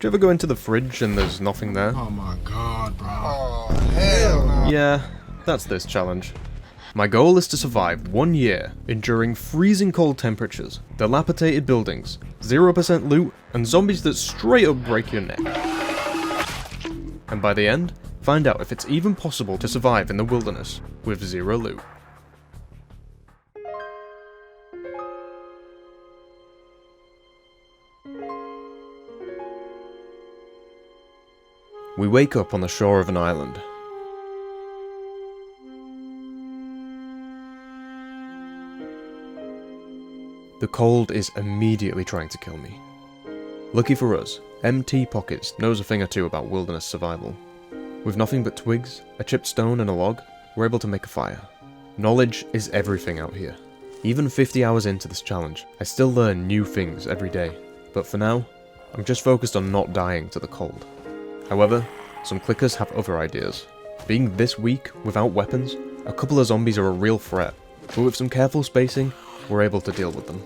Do you ever go into the fridge and there's nothing there? Oh my god, bro. Oh, hell no. Yeah, that's this challenge. My goal is to survive 1 year, enduring freezing cold temperatures, dilapidated buildings, 0% loot, and zombies that straight up break your neck. And by the end, find out if it's even possible to survive in the wilderness with 0 loot. We wake up on the shore of an island. The cold is immediately trying to kill me. Lucky for us, MT Pockets knows a thing or two about wilderness survival. With nothing but twigs, a chipped stone and a log, we're able to make a fire. Knowledge is everything out here. Even 50 hours into this challenge, I still learn new things every day, but for now, I'm just focused on not dying to the cold. However, some clickers have other ideas. Being this weak, without weapons, a couple of zombies are a real threat, but with some careful spacing, we're able to deal with them.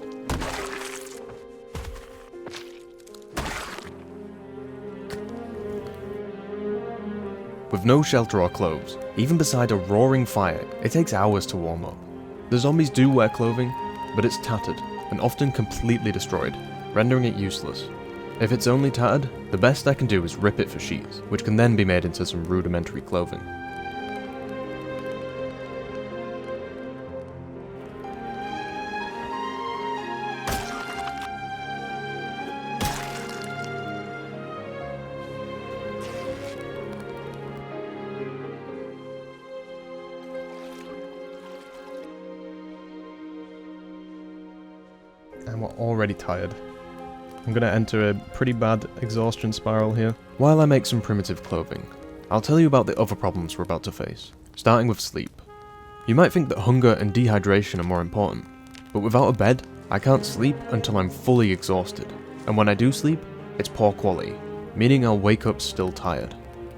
With no shelter or clothes, even beside a roaring fire, it takes hours to warm up. The zombies do wear clothing, but it's tattered, and often completely destroyed, rendering it useless. If it's only tattered, the best I can do is rip it for sheets, which can then be made into some rudimentary clothing. And we're already tired. I'm gonna enter a pretty bad exhaustion spiral here. While I make some primitive clothing, I'll tell you about the other problems we're about to face, starting with sleep. You might think that hunger and dehydration are more important, but without a bed, I can't sleep until I'm fully exhausted, and when I do sleep, it's poor quality, meaning I'll wake up still tired.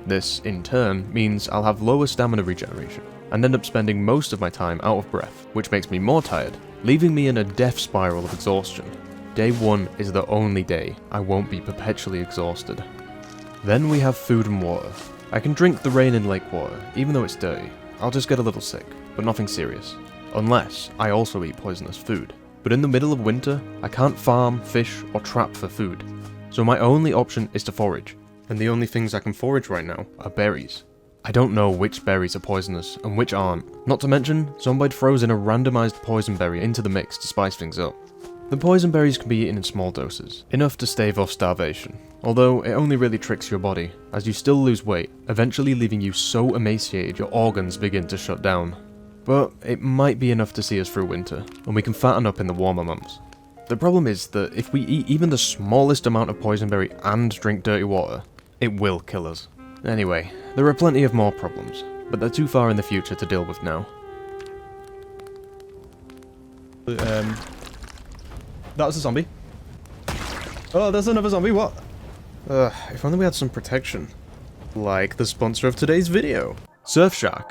This, in turn, means I'll have lower stamina regeneration, and end up spending most of my time out of breath, which makes me more tired, leaving me in a death spiral of exhaustion. Day 1 is the only day I won't be perpetually exhausted. Then we have food and water. I can drink the rain and lake water, even though it's dirty. I'll just get a little sick, but nothing serious. Unless I also eat poisonous food. But in the middle of winter, I can't farm, fish, or trap for food. So my only option is to forage. And the only things I can forage right now are berries. I don't know which berries are poisonous and which aren't. Not to mention, Zomboid throws in a randomized poison berry into the mix to spice things up. The poison berries can be eaten in small doses, enough to stave off starvation, although it only really tricks your body, as you still lose weight, eventually leaving you so emaciated your organs begin to shut down. But it might be enough to see us through winter, and we can fatten up in the warmer months. The problem is that if we eat even the smallest amount of poison berry and drink dirty water, it will kill us. Anyway, there are plenty of more problems, but they're too far in the future to deal with now. That was a zombie. Oh, there's another zombie, what? If only we had some protection. Like the sponsor of today's video, Surfshark.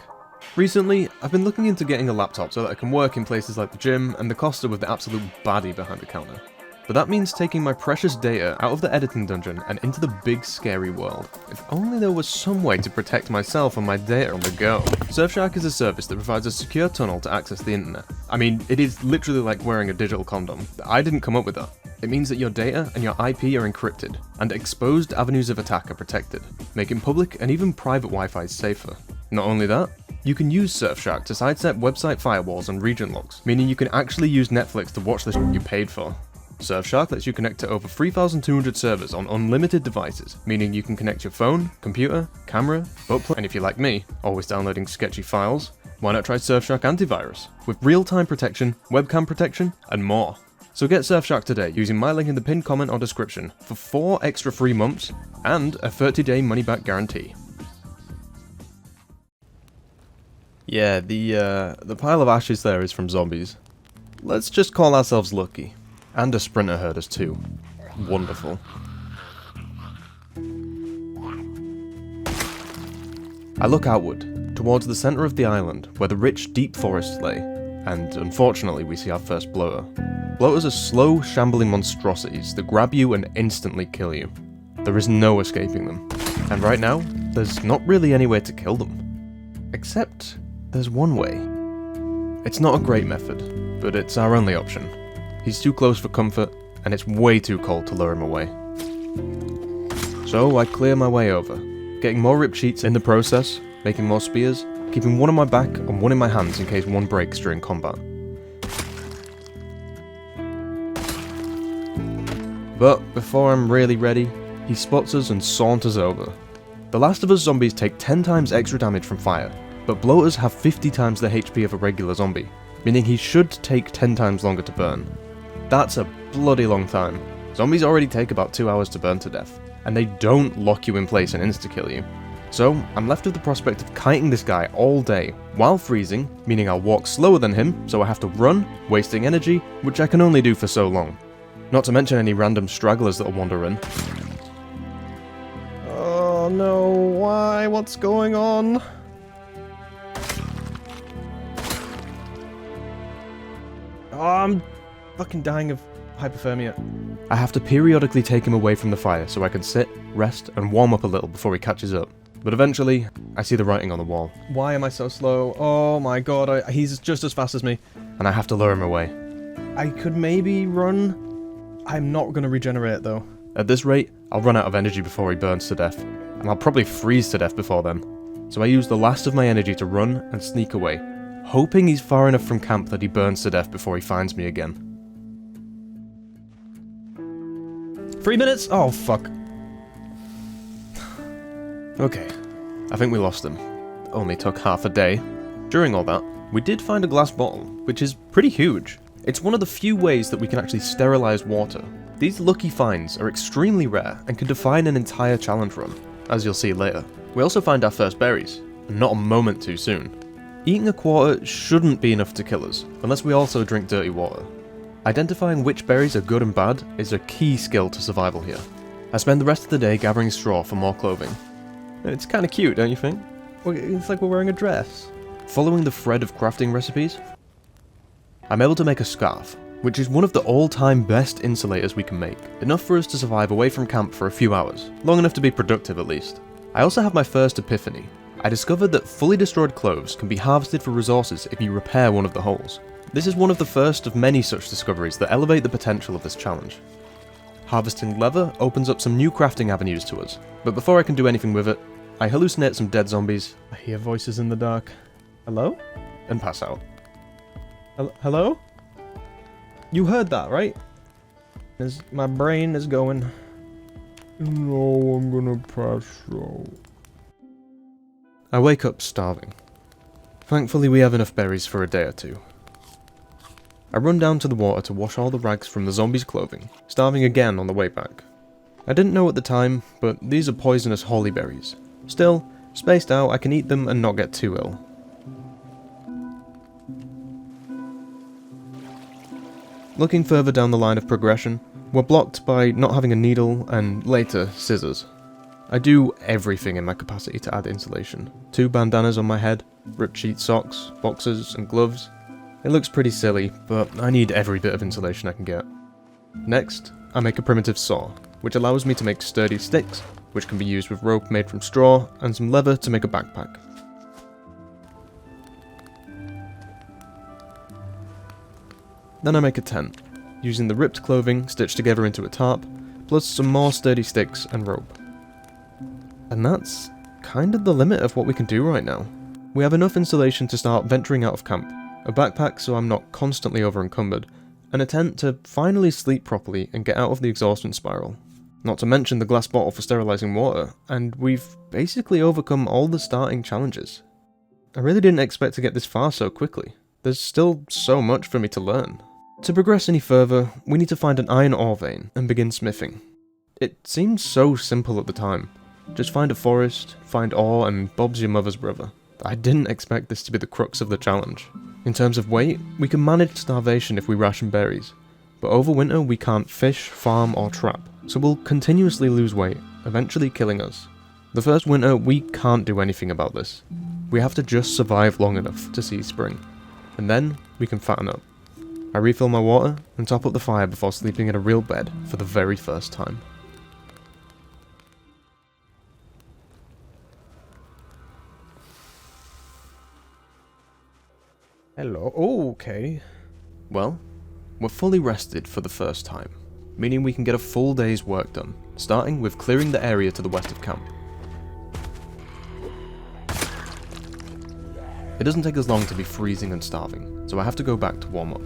Recently, I've been looking into getting a laptop so that I can work in places like the gym, and the costs are with the absolute baddie behind the counter. But that means taking my precious data out of the editing dungeon and into the big scary world. If only there was some way to protect myself and my data on the go. Surfshark is a service that provides a secure tunnel to access the internet. I mean, it is literally like wearing a digital condom. I didn't come up with that. It means that your data and your IP are encrypted, and exposed avenues of attack are protected, making public and even private Wi-Fi safer. Not only that, you can use Surfshark to sidestep website firewalls and region locks, meaning you can actually use Netflix to watch the shit you paid for. Surfshark lets you connect to over 3,200 servers on unlimited devices, meaning you can connect your phone, computer, camera, buttplug, and if you're like me, always downloading sketchy files, why not try Surfshark Antivirus, with real-time protection, webcam protection, and more. So get Surfshark today using my link in the pinned comment or description for 4 extra free months and a 30-day money-back guarantee. Yeah, the pile of ashes there is from zombies. Let's just call ourselves lucky. And a sprinter heard us too. Wonderful. I look outward, towards the centre of the island, where the rich, deep forests lay, and unfortunately we see our first bloater. Bloaters are slow, shambling monstrosities that grab you and instantly kill you. There is no escaping them. And right now, there's not really any way to kill them. Except, there's one way. It's not a great method, but it's our only option. He's too close for comfort, and it's way too cold to lure him away. So I clear my way over, getting more rip sheets in the process, making more spears, keeping one on my back and one in my hands in case one breaks during combat. But before I'm really ready, he spots us and saunters over. The Last of Us zombies take 10 times extra damage from fire, but bloaters have 50 times the HP of a regular zombie, meaning he should take 10 times longer to burn. That's a bloody long time. Zombies already take about 2 hours to burn to death, and they don't lock you in place and insta-kill you. So I'm left with the prospect of kiting this guy all day, while freezing, meaning I'll walk slower than him, so I have to run, wasting energy, which I can only do for so long. Not to mention any random stragglers that'll wander in. Oh no, why? What's going on? Oh, I'm fucking dying of hypothermia. I have to periodically take him away from the fire so I can sit, rest, and warm up a little before he catches up. But eventually, I see the writing on the wall. Why am I so slow? Oh my god, he's just as fast as me. And I have to lure him away. I could maybe run. I'm not going to regenerate though. At this rate, I'll run out of energy before he burns to death. And I'll probably freeze to death before then. So I use the last of my energy to run and sneak away, hoping he's far enough from camp that he burns to death before he finds me again. 3 minutes? Oh fuck. Okay, I think we lost him. Only took half a day. During all that, we did find a glass bottle, which is pretty huge. It's one of the few ways that we can actually sterilize water. These lucky finds are extremely rare and can define an entire challenge run, as you'll see later. We also find our first berries, and not a moment too soon. Eating a quarter shouldn't be enough to kill us, unless we also drink dirty water. Identifying which berries are good and bad is a key skill to survival here. I spend the rest of the day gathering straw for more clothing. It's kind of cute, don't you think? It's like we're wearing a dress. Following the thread of crafting recipes, I'm able to make a scarf, which is one of the all-time best insulators we can make, enough for us to survive away from camp for a few hours, long enough to be productive at least. I also have my first epiphany. I discovered that fully destroyed clothes can be harvested for resources if you repair one of the holes. This is one of the first of many such discoveries that elevate the potential of this challenge. Harvesting leather opens up some new crafting avenues to us, but before I can do anything with it, I hallucinate some dead zombies. I hear voices in the dark. Hello? And pass out. Hello? You heard that, right? My brain is going. No, I'm gonna pass out. I wake up starving. Thankfully we have enough berries for a day or two. I run down to the water to wash all the rags from the zombies' clothing, starving again on the way back. I didn't know at the time, but these are poisonous holly berries. Still, spaced out, I can eat them and not get too ill. Looking further down the line of progression, we're blocked by not having a needle and, later, scissors. I do everything in my capacity to add insulation. 2 bandanas on my head, ripped sheet socks, boxers and gloves. It looks pretty silly, but I need every bit of insulation I can get. Next, I make a primitive saw, which allows me to make sturdy sticks, which can be used with rope made from straw and some leather to make a backpack. Then I make a tent, using the ripped clothing stitched together into a tarp, plus some more sturdy sticks and rope. And that's kind of the limit of what we can do right now. We have enough insulation to start venturing out of camp, a backpack so I'm not constantly over-encumbered, and a tent to finally sleep properly and get out of the exhaustion spiral. Not to mention the glass bottle for sterilizing water, and we've basically overcome all the starting challenges. I really didn't expect to get this far so quickly. There's still so much for me to learn. To progress any further, we need to find an iron ore vein and begin smithing. It seemed so simple at the time. Just find a forest, find ore, and Bob's your mother's brother. I didn't expect this to be the crux of the challenge. In terms of weight, we can manage starvation if we ration berries, but over winter we can't fish, farm, or trap, so we'll continuously lose weight, eventually killing us. The first winter, we can't do anything about this. We have to just survive long enough to see spring, and then we can fatten up. I refill my water and top up the fire before sleeping in a real bed for the very first time. Hello. Oh, okay. Well, we're fully rested for the first time, meaning we can get a full day's work done, starting with clearing the area to the west of camp. It doesn't take us long to be freezing and starving, so I have to go back to warm up.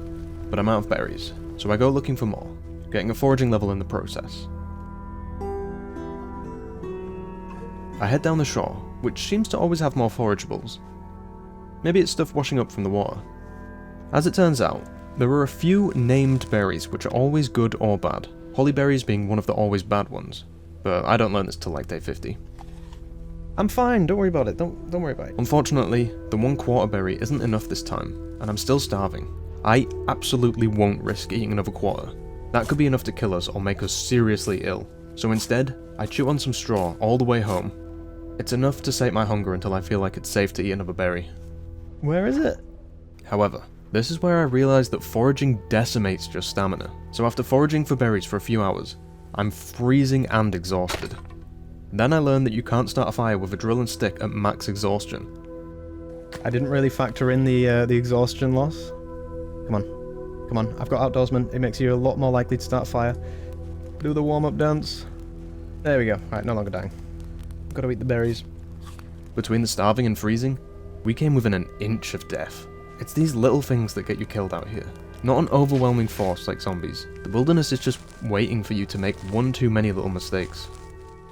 But I'm out of berries, so I go looking for more, getting a foraging level in the process. I head down the shore, which seems to always have more forageables. Maybe it's stuff washing up from the water. As it turns out, there are a few named berries which are always good or bad, hollyberries being one of the always bad ones, but I don't learn this till like day 50. I'm fine, don't worry about it, don't worry about it. Unfortunately, the 1/4 berry isn't enough this time, and I'm still starving. I absolutely won't risk eating another quarter. That could be enough to kill us or make us seriously ill, so instead, I chew on some straw all the way home. It's enough to sate my hunger until I feel like it's safe to eat another berry. Where is it? However, this is where I realised that foraging decimates your stamina, so after foraging for berries for a few hours, I'm freezing and exhausted. Then I learned that you can't start a fire with a drill and stick at max exhaustion. I didn't really factor in the exhaustion loss. Come on, I've got outdoorsman, it makes you a lot more likely to start a fire. Do the warm-up dance. There we go, right, no longer dying. Gotta eat the berries. Between the starving and freezing, we came within an inch of death. It's these little things that get you killed out here. Not an overwhelming force like zombies. The wilderness is just waiting for you to make one too many little mistakes.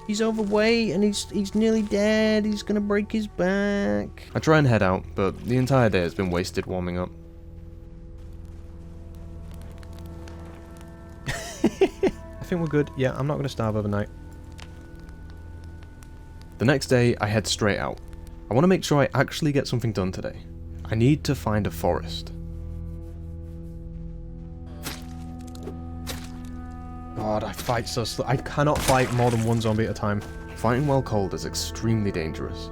He's overweight and he's nearly dead, he's gonna break his back. I try and head out, but the entire day has been wasted warming up. I think we're good. Yeah, I'm not gonna starve overnight. The next day, I head straight out. I want to make sure I actually get something done today. I need to find a forest. God, I fight so slow. I cannot fight more than one zombie at a time. Fighting while cold is extremely dangerous.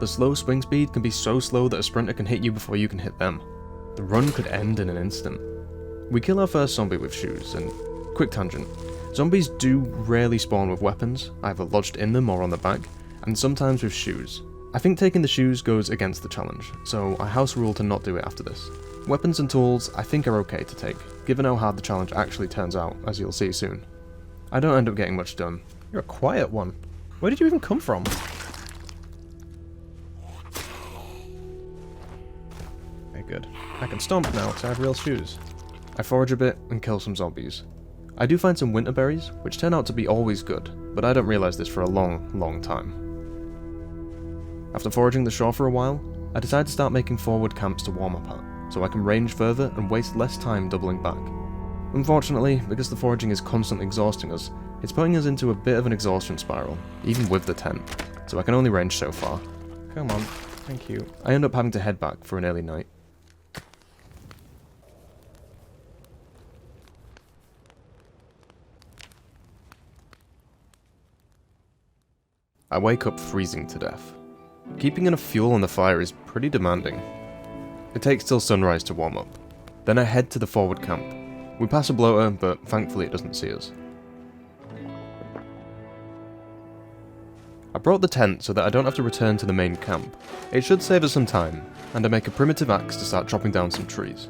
The slow swing speed can be so slow that a sprinter can hit you before you can hit them. The run could end in an instant. We kill our first zombie with shoes, and quick tangent. Zombies do rarely spawn with weapons, either lodged in them or on the back, and sometimes with shoes. I think taking the shoes goes against the challenge, so I house rule to not do it after this. Weapons and tools I think are okay to take, given how hard the challenge actually turns out, as you'll see soon. I don't end up getting much done. You're a quiet one. Where did you even come from? Okay, good. I can stomp now because I have real shoes. I forage a bit and kill some zombies. I do find some winter berries, which turn out to be always good, but I don't realise this for a long time. After foraging the shore for a while, I decide to start making forward camps to warm up at, so I can range further and waste less time doubling back. Unfortunately, because the foraging is constantly exhausting us, it's putting us into a bit of an exhaustion spiral, even with the tent, so I can only range so far. Come on, thank you. I end up having to head back for an early night. I wake up freezing to death. Keeping enough fuel on the fire is pretty demanding. It takes till sunrise to warm up. Then I head to the forward camp. We pass a bloater, but thankfully it doesn't see us. I brought the tent so that I don't have to return to the main camp. It should save us some time, and I make a primitive axe to start chopping down some trees.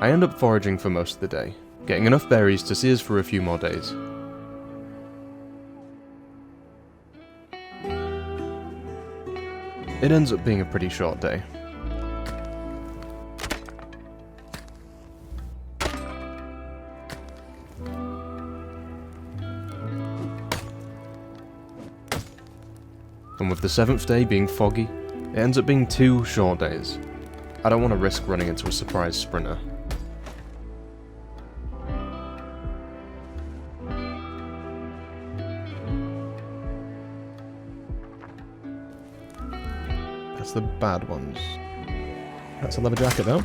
I end up foraging for most of the day, getting enough berries to see us for a few more days. It ends up being a pretty short day. And with the 7th day being foggy, it ends up being 2 short days. I don't want to risk running into a surprise sprinter. That's the bad ones. That's a leather jacket though.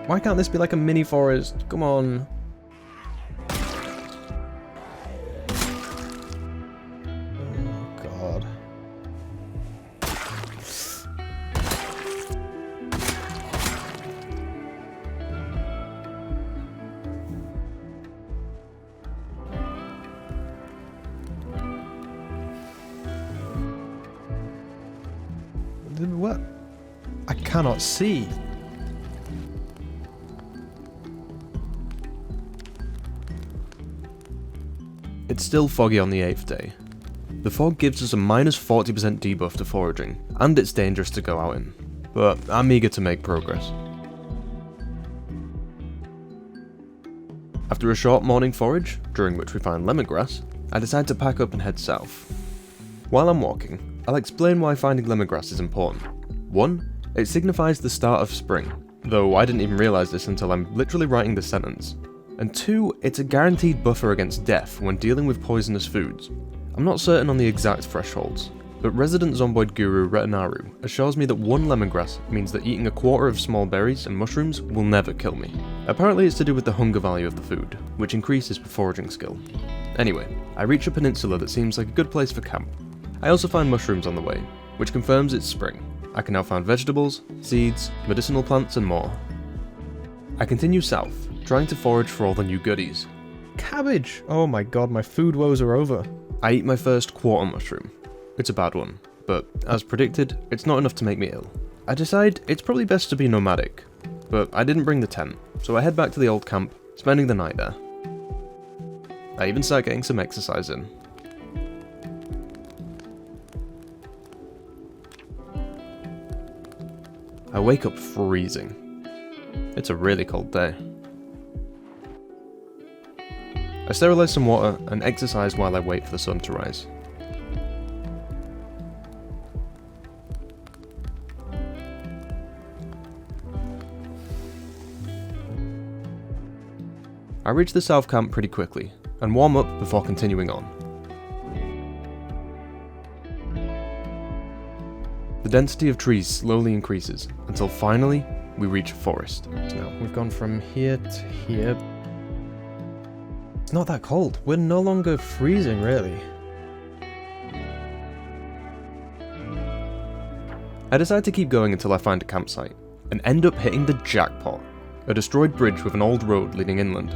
Why can't this be like a mini forest? Come on. Oh god. What? I cannot see. It's still foggy on the 8th day. The fog gives us a minus 40% debuff to foraging, and it's dangerous to go out in, but I'm eager to make progress. After a short morning forage, during which we find lemongrass, I decide to pack up and head south. While I'm walking, I'll explain why finding lemongrass is important. 1. It signifies the start of spring, though I didn't even realise this until I'm literally writing this sentence. And 2, it's a guaranteed buffer against death when dealing with poisonous foods. I'm not certain on the exact thresholds, but resident Zomboid guru Retinaru assures me that 1 lemongrass means that eating a quarter of small berries and mushrooms will never kill me. Apparently it's to do with the hunger value of the food, which increases per foraging skill. Anyway, I reach a peninsula that seems like a good place for camp. I also find mushrooms on the way, which confirms it's spring. I can now find vegetables, seeds, medicinal plants and more. I continue south, trying to forage for all the new goodies. Cabbage! Oh my god, my food woes are over. I eat my first quarter mushroom. It's a bad one, but as predicted, it's not enough to make me ill. I decide it's probably best to be nomadic, but I didn't bring the tent, so I head back to the old camp, spending the night there. I even start getting some exercise in. I wake up freezing. It's a really cold day. I sterilize some water and exercise while I wait for the sun to rise. I reach the south camp pretty quickly, and warm up before continuing on. The density of trees slowly increases, until finally, we reach a forest. Now, we've gone from here to here. It's not that cold. We're no longer freezing, really. I decide to keep going until I find a campsite, and end up hitting the jackpot, a destroyed bridge with an old road leading inland.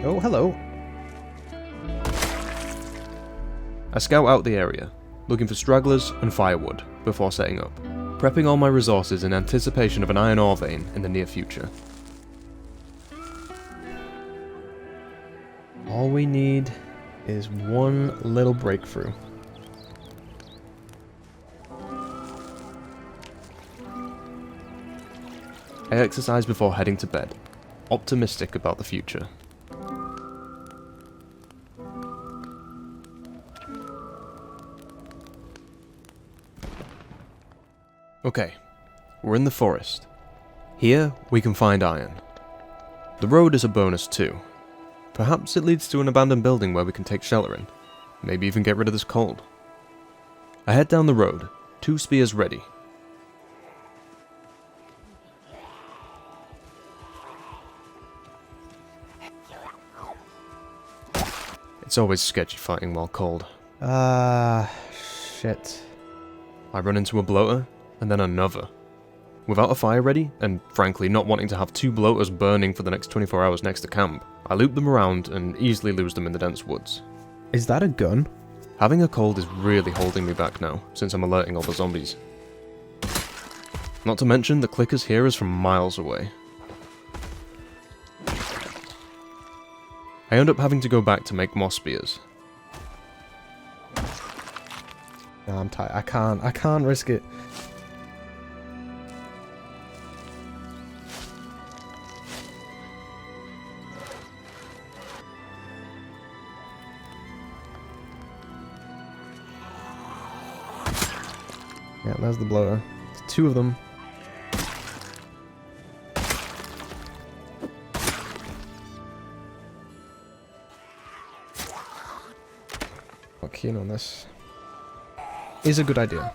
Oh, hello. I scout out the area, looking for stragglers and firewood before setting up, prepping all my resources in anticipation of an iron ore vein in the near future. All we need is one little breakthrough. I exercise before heading to bed, optimistic about the future. Okay, we're in the forest. Here, we can find iron. The road is a bonus too. Perhaps it leads to an abandoned building where we can take shelter in. Maybe even get rid of this cold. I head down the road, 2 spears ready. It's always sketchy fighting while cold. Shit. I run into a bloater, and then another. Without a fire ready, and frankly not wanting to have 2 bloaters burning for the next 24 hours next to camp, I loop them around and easily lose them in the dense woods. Is that a gun? Having a cold is really holding me back now, since I'm alerting all the zombies. Not to mention the clickers here is from miles away. I end up having to go back to make more spears. No, I'm tired. I can't risk it. Yeah, there's the blower. There's 2 of them. Not keen on this. Is a good idea.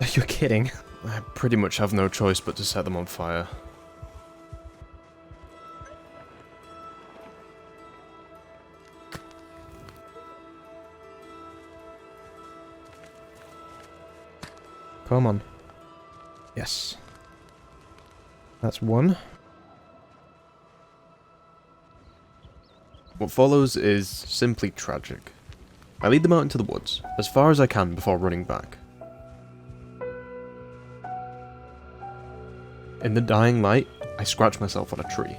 Are you kidding? I pretty much have no choice but to set them on fire. Come on. Yes. That's 1. What follows is simply tragic. I lead them out into the woods, as far as I can before running back. In the dying light, I scratch myself on a tree.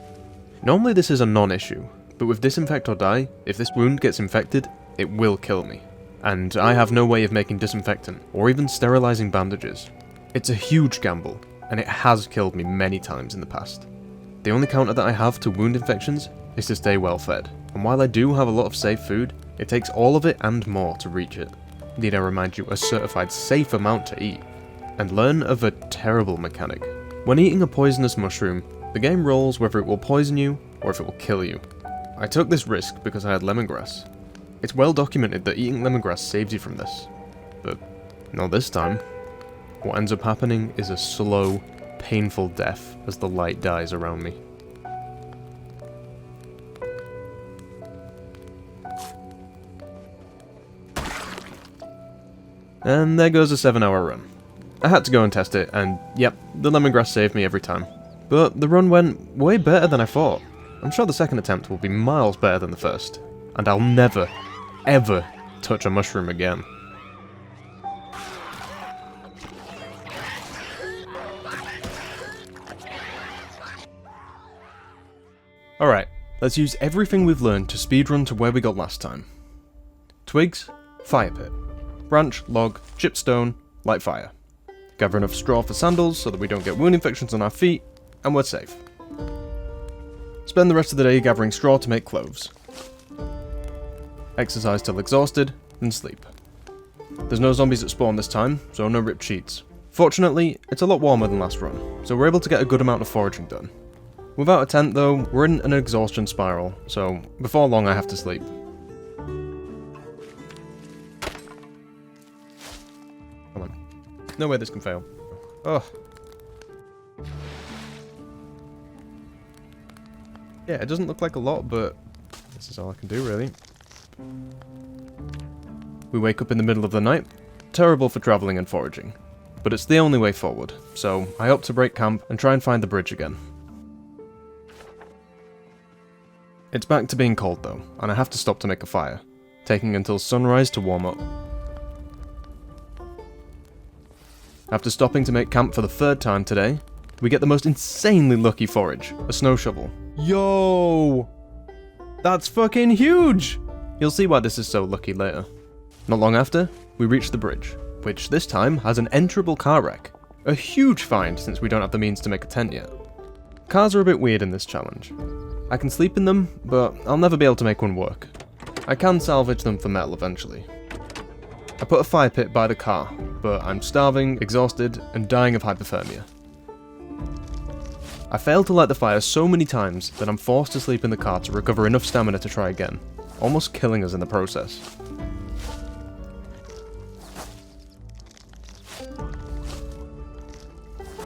Normally this is a non-issue, but with disinfect or die, if this wound gets infected, it will kill me. And I have no way of making disinfectant, or even sterilizing bandages. It's a huge gamble, and it has killed me many times in the past. The only counter that I have to wound infections is to stay well fed, and while I do have a lot of safe food, it takes all of it and more to reach it. Need I remind you, a certified safe amount to eat. And learn of a terrible mechanic. When eating a poisonous mushroom, the game rolls whether it will poison you or if it will kill you. I took this risk because I had lemongrass. It's well documented that eating lemongrass saves you from this, but not this time. What ends up happening is a slow, painful death as the light dies around me. And there goes a 7-hour run. I had to go and test it, and yep, the lemongrass saved me every time. But the run went way better than I thought. I'm sure the second attempt will be miles better than the first, and I'll never, ever touch a mushroom again. Alright, let's use everything we've learned to speedrun to where we got last time. Twigs, fire pit. Branch, log, chip stone, light fire. Gather enough straw for sandals so that we don't get wound infections on our feet, and we're safe. Spend the rest of the day gathering straw to make clothes. Exercise till exhausted, then sleep. There's no zombies that spawn this time, so no ripped sheets. Fortunately, it's a lot warmer than last run, so we're able to get a good amount of foraging done. Without a tent though, we're in an exhaustion spiral, so before long I have to sleep. Come on. No way this can fail. Ugh. Yeah, it doesn't look like a lot, but this is all I can do, really. We wake up in the middle of the night. Terrible for travelling and foraging. But it's the only way forward, so I opt to break camp and try and find the bridge again. It's back to being cold though, and I have to stop to make a fire, taking until sunrise to warm up. After stopping to make camp for the 3rd time today, we get the most insanely lucky forage, a snow shovel. Yo! That's fucking huge! You'll see why this is so lucky later. Not long after, we reach the bridge, which this time has an enterable car wreck. A huge find since we don't have the means to make a tent yet. Cars are a bit weird in this challenge. I can sleep in them, but I'll never be able to make one work. I can salvage them for metal eventually. I put a fire pit by the car, but I'm starving, exhausted, and dying of hypothermia. I failed to light the fire so many times that I'm forced to sleep in the car to recover enough stamina to try again, almost killing us in the process.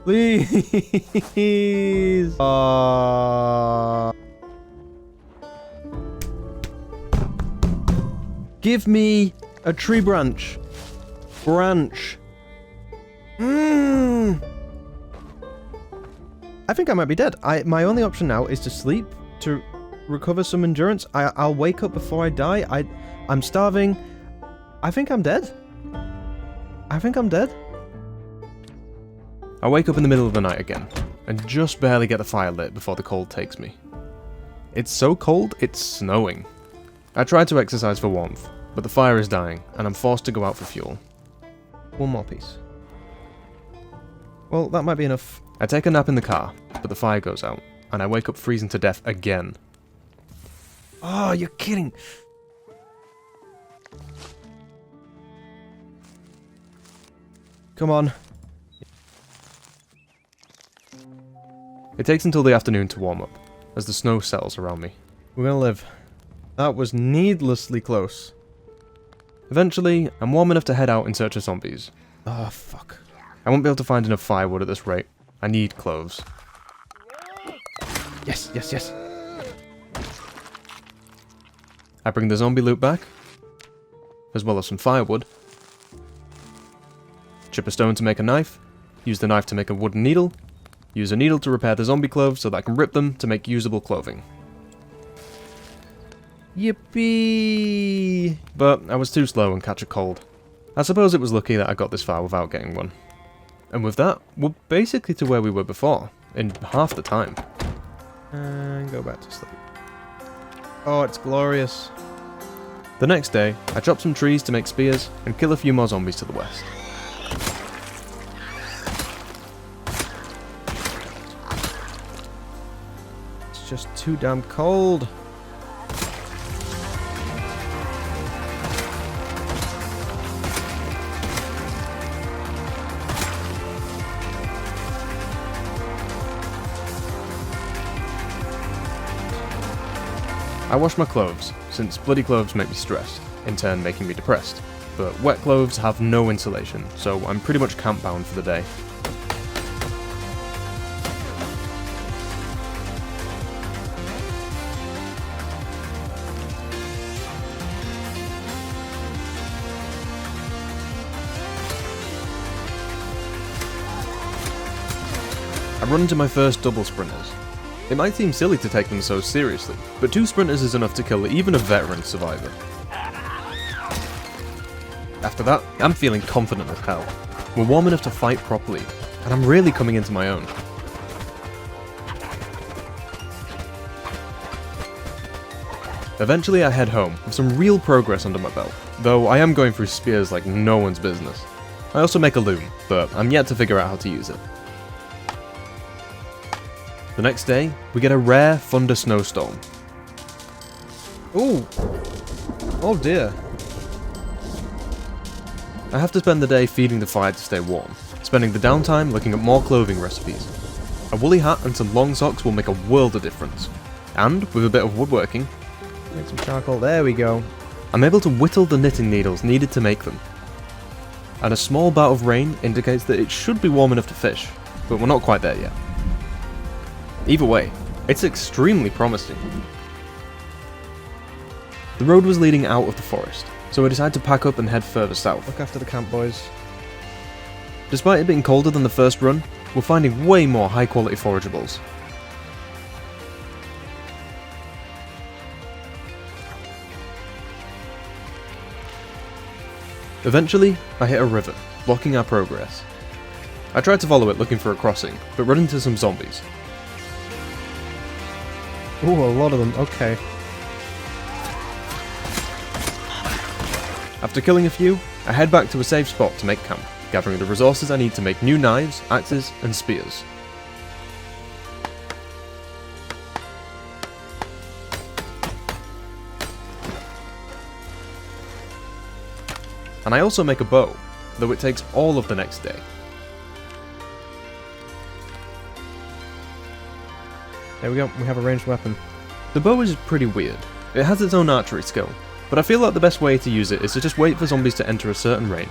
Please! Give me a tree branch. Branch. I think I might be dead. My only option now is to sleep to recover some endurance. I'll wake up before I die. I'm starving. I think I'm dead. I think I'm dead. I wake up in the middle of the night again, and just barely get the fire lit before the cold takes me. It's so cold, it's snowing. I try to exercise for warmth, but the fire is dying, and I'm forced to go out for fuel. One more piece. Well, that might be enough. I take a nap in the car, but the fire goes out, and I wake up freezing to death again. Oh, you're kidding! Come on. It takes until the afternoon to warm up, as the snow settles around me. We're gonna live. That was needlessly close. Eventually, I'm warm enough to head out in search of zombies. Oh, fuck. I won't be able to find enough firewood at this rate. I need clothes. Yes, yes, yes. I bring the zombie loot back, as well as some firewood. Chip a stone to make a knife. Use the knife to make a wooden needle. Use a needle to repair the zombie clothes so that I can rip them to make usable clothing. Yippee! But I was too slow and catch a cold. I suppose it was lucky that I got this far without getting one. And with that, we're basically to where we were before, in half the time. And go back to sleep. Oh, it's glorious. The next day, I chop some trees to make spears and kill a few more zombies to the west. It's just too damn cold. I wash my clothes, since bloody clothes make me stressed, in turn making me depressed. But wet clothes have no insulation, so I'm pretty much camp bound for the day. I run into my first double sprinters. It might seem silly to take them so seriously, but 2 sprinters is enough to kill even a veteran survivor. After that, I'm feeling confident as hell. We're warm enough to fight properly, and I'm really coming into my own. Eventually I head home, with some real progress under my belt, though I am going through spears like no one's business. I also make a loom, but I'm yet to figure out how to use it. The next day, we get a rare thunder snowstorm. Ooh! Oh dear. I have to spend the day feeding the fire to stay warm, spending the downtime looking at more clothing recipes. A woolly hat and some long socks will make a world of difference. And, with a bit of woodworking, Make some charcoal. There we go. I'm able to whittle the knitting needles needed to make them. And a small bout of rain indicates that it should be warm enough to fish, but we're not quite there yet. Either way, it's extremely promising. The road was leading out of the forest, so I decided to pack up and head further south. Look after the camp, boys. Despite it being colder than the first run, we're finding way more high quality forageables. Eventually, I hit a river, blocking our progress. I tried to follow it looking for a crossing, but run into some zombies. Ooh, a lot of them. Okay. After killing a few, I head back to a safe spot to make camp, gathering the resources I need to make new knives, axes, and spears. And I also make a bow, though it takes all of the next day. There we go. We have a ranged weapon. The bow is pretty weird. It has its own archery skill, but I feel like the best way to use it is to just wait for zombies to enter a certain range.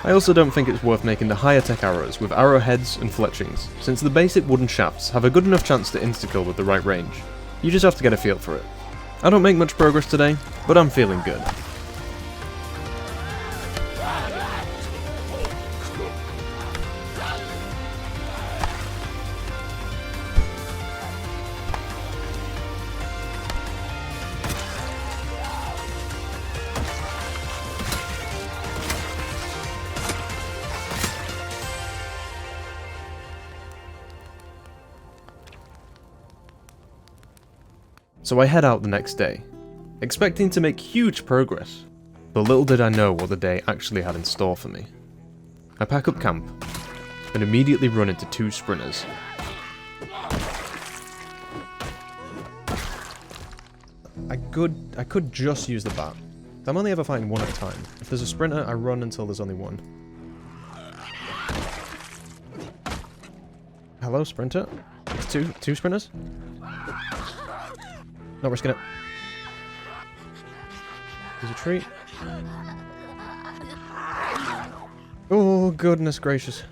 I also don't think it's worth making the higher tech arrows with arrowheads and fletchings, since the basic wooden shafts have a good enough chance to insta-kill with the right range. You just have to get a feel for it. I don't make much progress today, but I'm feeling good. So I head out the next day, expecting to make huge progress, but little did I know what the day actually had in store for me. I pack up camp, and immediately run into 2 sprinters. I could just use the bat. I'm only ever fighting one at a time. If there's a sprinter, I run until there's only one. Hello, sprinter? Two sprinters? Not risking it. There's a tree. Oh, goodness gracious.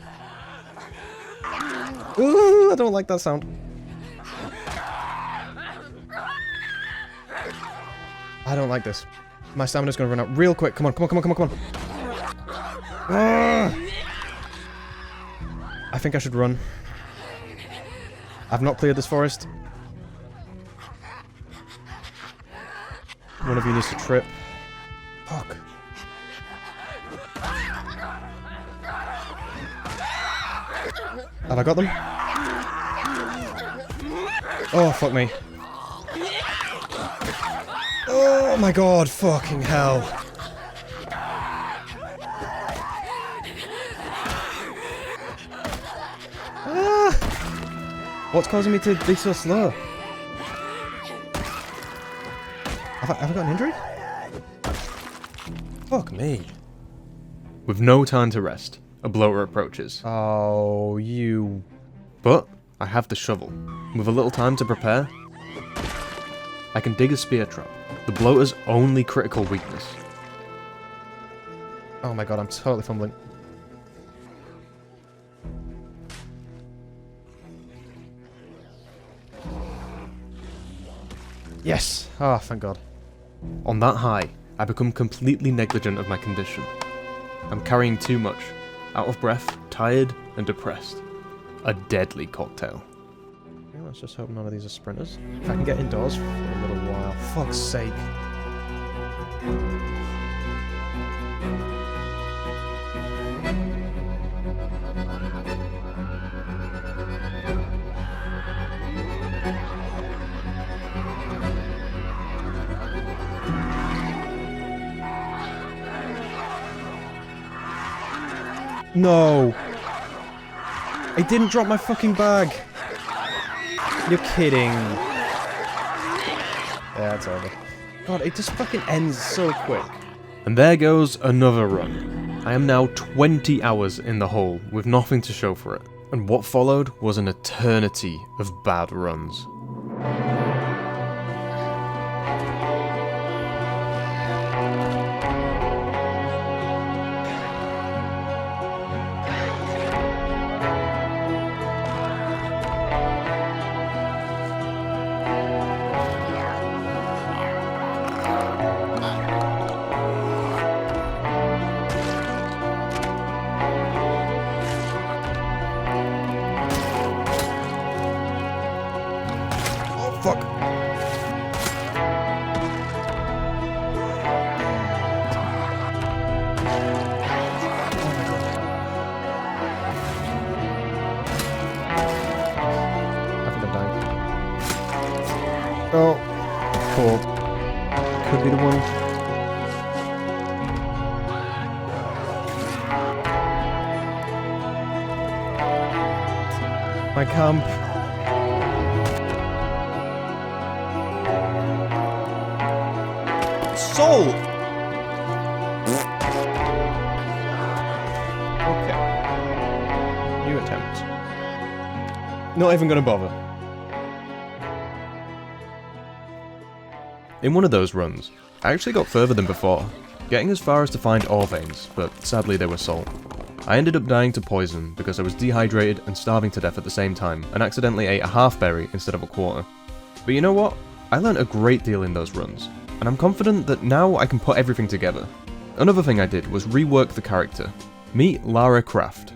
Ooh, I don't like that sound. I don't like this. My stamina's gonna run out real quick. Come on, come on, come on, come on, come on. Ah! I think I should run. I've not cleared this forest. One of you needs to trip. Fuck. Have I got them? Oh, fuck me. Oh my god, fucking hell. Ah! What's causing me to be so slow? Have I got an injury? Fuck me. With no time to rest, a bloater approaches. Oh, you... But I have the shovel. With a little time to prepare, I can dig a spear trap, the bloater's only critical weakness. Oh my god, I'm totally fumbling. Yes! Ah, thank god. On that high, I become completely negligent of my condition. I'm carrying too much, out of breath, tired, and depressed. A deadly cocktail. Okay, let's just hope none of these are sprinters. If I can get indoors for a little while. Fuck's sake. No! I didn't drop my fucking bag! You're kidding. Yeah, it's over. God, it just fucking ends so quick. And there goes another run. I am now 20 hours in the hole with nothing to show for it. And what followed was an eternity of bad runs. Fuck. I think I'm dying. Oh. Cold. Could be the one. My camp. Soul! Okay. New attempt. Not even gonna bother. In one of those runs, I actually got further than before, getting as far as to find ore veins, but sadly they were salt. I ended up dying to poison because I was dehydrated and starving to death at the same time, and accidentally ate a half berry instead of a quarter. But you know what? I learned a great deal in those runs, and I'm confident that now I can put everything together. Another thing I did was rework the character. Meet Lara Croft.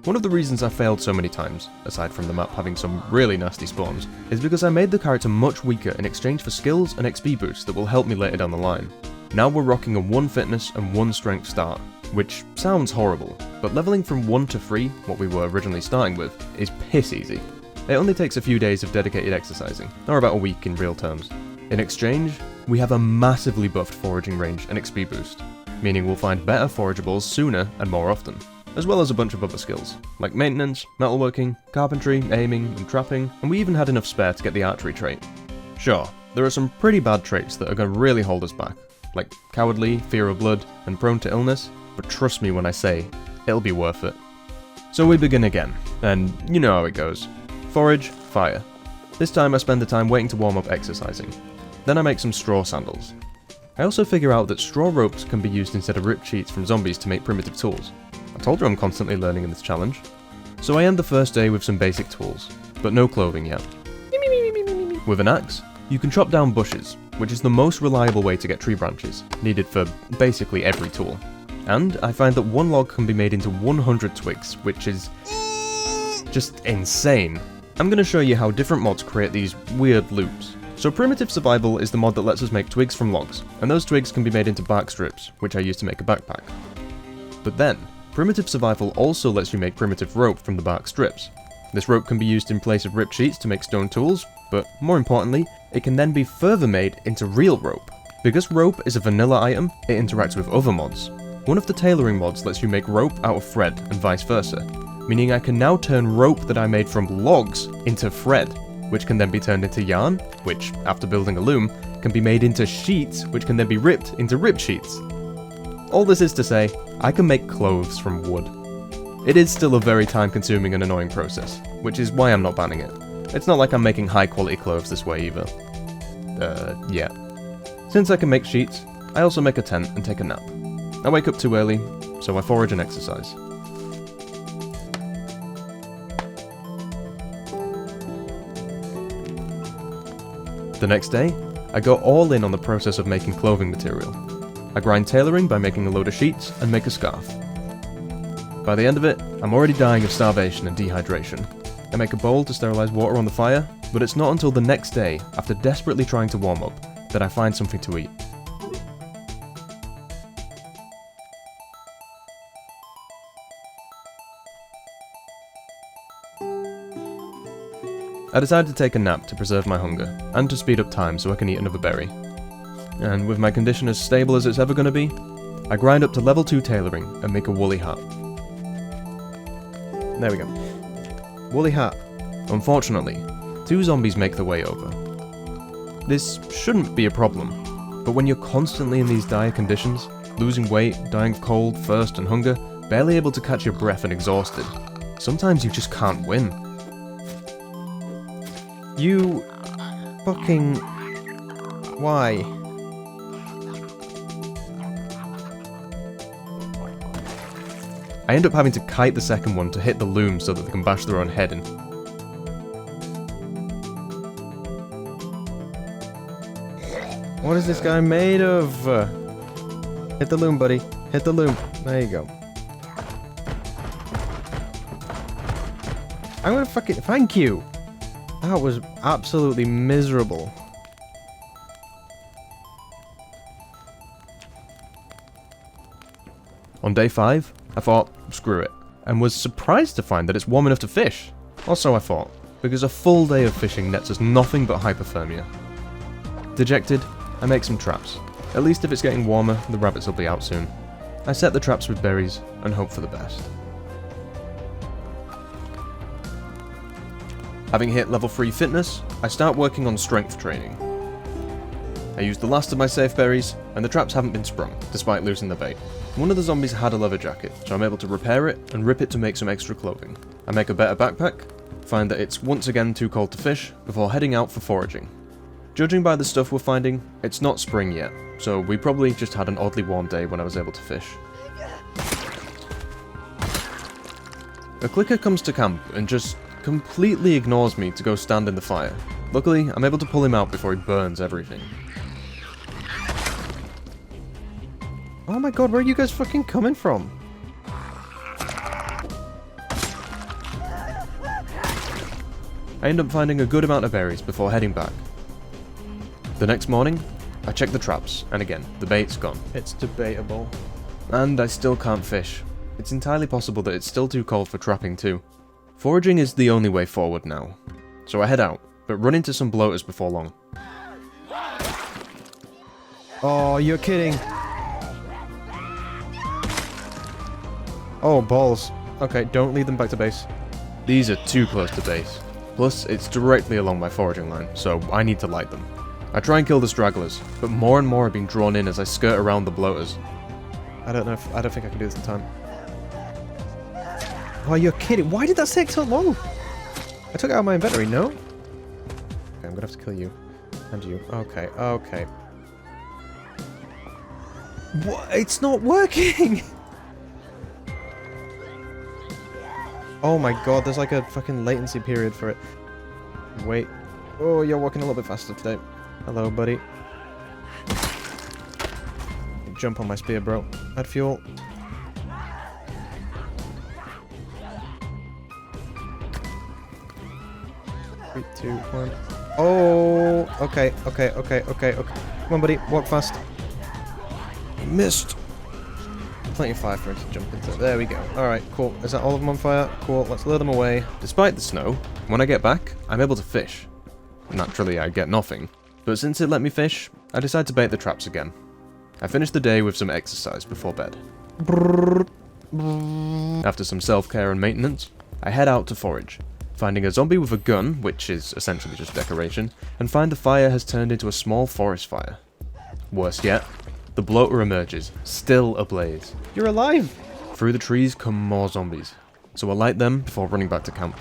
One of the reasons I failed so many times, aside from the map having some really nasty spawns, is because I made the character much weaker in exchange for skills and XP boosts that will help me later down the line. Now we're rocking a 1 fitness and 1 strength start, which sounds horrible, but leveling from 1 to 3, what we were originally starting with, is piss easy. It only takes a few days of dedicated exercising, or about a week in real terms. In exchange, we have a massively buffed foraging range and XP boost, meaning we'll find better forageables sooner and more often, as well as a bunch of other skills, like maintenance, metalworking, carpentry, aiming, and trapping, and we even had enough spare to get the archery trait. Sure, there are some pretty bad traits that are going to really hold us back, like cowardly, fear of blood, and prone to illness, but trust me when I say, it'll be worth it. So we begin again, and you know how it goes. Forage, fire. This time I spend the time waiting to warm up exercising. Then I make some straw sandals. I also figure out that straw ropes can be used instead of ripped sheets from zombies to make primitive tools. I told you I'm constantly learning in this challenge. So I end the first day with some basic tools, but no clothing yet. With an axe, you can chop down bushes, which is the most reliable way to get tree branches, needed for basically every tool. And I find that 1 log can be made into 100 twigs, which is just insane. I'm going to show you how different mods create these weird loops. So Primitive Survival is the mod that lets us make twigs from logs, and those twigs can be made into bark strips, which I use to make a backpack. But then, Primitive Survival also lets you make primitive rope from the bark strips. This rope can be used in place of ripped sheets to make stone tools, but more importantly, it can then be further made into real rope. Because rope is a vanilla item, it interacts with other mods. One of the tailoring mods lets you make rope out of thread and vice versa, meaning I can now turn rope that I made from logs into thread, which can then be turned into yarn, which, after building a loom, can be made into sheets, which can then be ripped into ripped sheets. All this is to say, I can make clothes from wood. It is still a very time-consuming and annoying process, which is why I'm not banning it. It's not like I'm making high-quality clothes this way either. Yeah. Since I can make sheets, I also make a tent and take a nap. I wake up too early, so I forage and exercise. The next day, I go all in on the process of making clothing material. I grind tailoring by making a load of sheets and make a scarf. By the end of it, I'm already dying of starvation and dehydration. I make a bowl to sterilize water on the fire, but it's not until the next day, after desperately trying to warm up, that I find something to eat. I decided to take a nap to preserve my hunger, and to speed up time so I can eat another berry. And with my condition as stable as it's ever going to be, I grind up to level 2 tailoring and make a woolly hat. There we go. Woolly hat. Unfortunately, 2 zombies make their way over. This shouldn't be a problem, but when you're constantly in these dire conditions, losing weight, dying of cold, thirst and hunger, barely able to catch your breath and exhausted, sometimes you just can't win. You fucking... Why? I end up having to kite the second one to hit the loom so that they can bash their own head in. What is this guy made of? Hit the loom, buddy. Hit the loom. There you go. I'm gonna fucking... Thank you! That was absolutely miserable. On day 5, I thought, screw it, and was surprised to find that it's warm enough to fish. Or so I thought, because a full day of fishing nets us nothing but hypothermia. Dejected, I make some traps. At least if it's getting warmer, the rabbits will be out soon. I set the traps with berries and hope for the best. Having hit level 3 fitness, I start working on strength training. I use the last of my safe berries, and the traps haven't been sprung, despite losing the bait. One of the zombies had a leather jacket, so I'm able to repair it and rip it to make some extra clothing. I make a better backpack, find that it's once again too cold to fish, before heading out for foraging. Judging by the stuff we're finding, it's not spring yet, so we probably just had an oddly warm day when I was able to fish. A clicker comes to camp and just completely ignores me to go stand in the fire. Luckily, I'm able to pull him out before he burns everything. Oh my god, where are you guys fucking coming from? I end up finding a good amount of berries before heading back. The next morning, I check the traps, and again, the bait's gone. It's debatable. And I still can't fish. It's entirely possible that it's still too cold for trapping too. Foraging is the only way forward now. So I head out, but run into some bloaters before long. Oh, you're kidding. Oh, balls. Okay, don't lead them back to base. These are too close to base. Plus, it's directly along my foraging line, so I need to light them. I try and kill the stragglers, but more and more are being drawn in as I skirt around the bloaters. I don't think I can do this in time. Oh, you're kidding. Why did that take so long? I took it out of my inventory, no? Okay, I'm gonna have to kill you. And you. Okay, okay. What? It's not working! Oh my god, there's like a fucking latency period for it. Wait. Oh, you're walking a little bit faster today. Hello, buddy. Jump on my spear, bro. Add fuel. 3, 2, 1. Oh, okay. Come on, buddy, walk fast. Missed. Plenty of fire for him to jump into. There we go. Alright, cool. Is that all of them on fire? Cool, let's lure them away. Despite the snow, when I get back, I'm able to fish. Naturally, I get nothing, but since it let me fish, I decide to bait the traps again. I finish the day with some exercise before bed. After some self-care and maintenance, I head out to forage, finding a zombie with a gun, which is essentially just decoration, and find the fire has turned into a small forest fire. Worse yet, the bloater emerges, still ablaze. You're alive! Through the trees come more zombies, so I light them before running back to camp.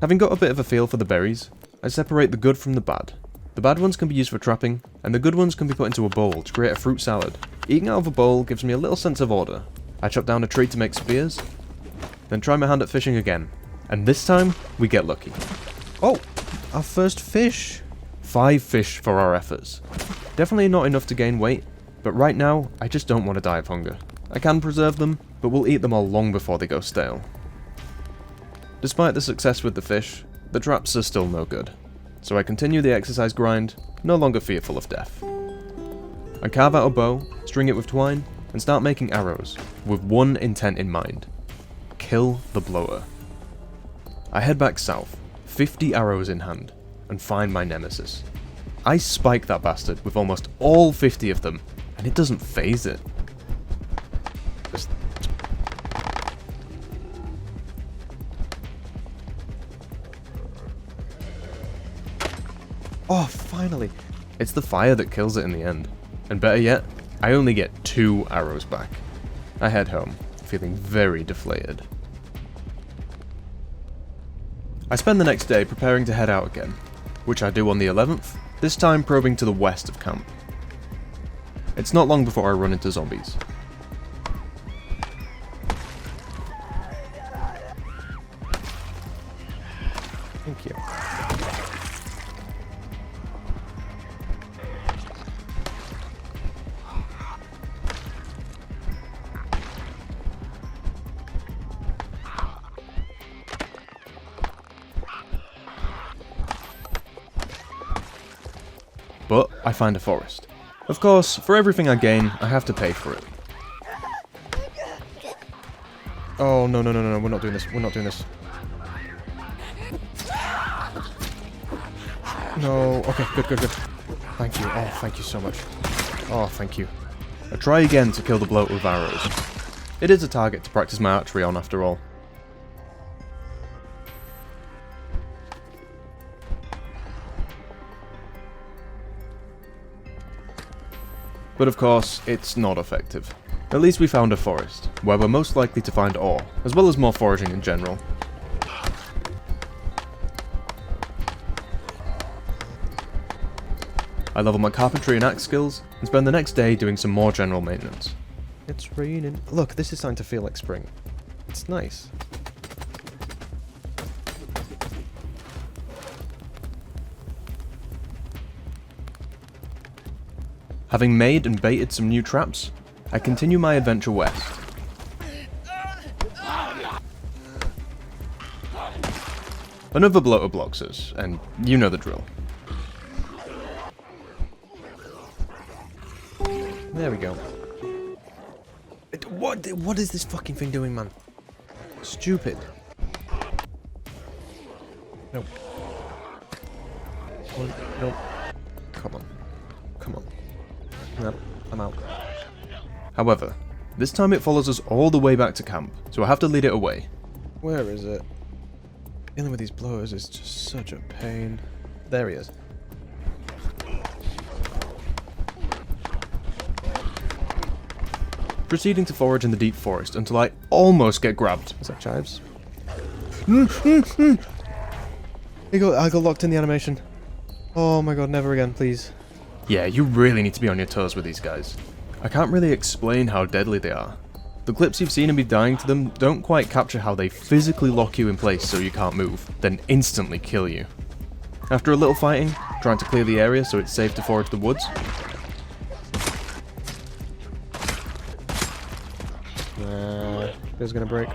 Having got a bit of a feel for the berries, I separate the good from the bad. The bad ones can be used for trapping, and the good ones can be put into a bowl to create a fruit salad. Eating out of a bowl gives me a little sense of order. I chop down a tree to make spears, then try my hand at fishing again, and this time, we get lucky. Oh, our first fish. 5 fish for our efforts. Definitely not enough to gain weight, but right now, I just don't want to die of hunger. I can preserve them, but we'll eat them all long before they go stale. Despite the success with the fish, the traps are still no good, so I continue the exercise grind, no longer fearful of death. I carve out a bow, string it with twine, and start making arrows, with one intent in mind: kill the bloater. I head back south, 50 arrows in hand, and find my nemesis. I spike that bastard with almost all 50 of them, and it doesn't phase it. Just... Oh, finally. It's the fire that kills it in the end. And better yet, I only get 2 arrows back. I head home, feeling very deflated. I spend the next day preparing to head out again, which I do on the 11th, this time probing to the west of camp. It's not long before I run into zombies. Thank you. But I find a forest. Of course, for everything I gain, I have to pay for it. Oh, no, we're not doing this. No, okay, good. Thank you, oh, thank you so much. Oh, thank you. I try again to kill the bloater with arrows. It is a target to practice my archery on after all. But of course, it's not effective. At least we found a forest, where we're most likely to find ore, as well as more foraging in general. I level my carpentry and axe skills, and spend the next day doing some more general maintenance. It's raining. Look, this is starting to feel like spring. It's nice. Having made and baited some new traps, I continue my adventure west. Another bloater blocks us, and you know the drill. There we go. What is this fucking thing doing, man? Stupid. Nope. Nope. Come on. Nope, I'm out. However, this time it follows us all the way back to camp, so I have to lead it away. Where is it? Dealing with these blowers is just such a pain. There he is. Proceeding to forage in the deep forest until I almost get grabbed. Is that chives? I got locked in the animation. Oh my god, never again, please. Yeah, you really need to be on your toes with these guys. I can't really explain how deadly they are. The clips you've seen of me dying to them don't quite capture how they physically lock you in place so you can't move, then instantly kill you. After a little fighting, trying to clear the area so it's safe to forage the woods, It's gonna break.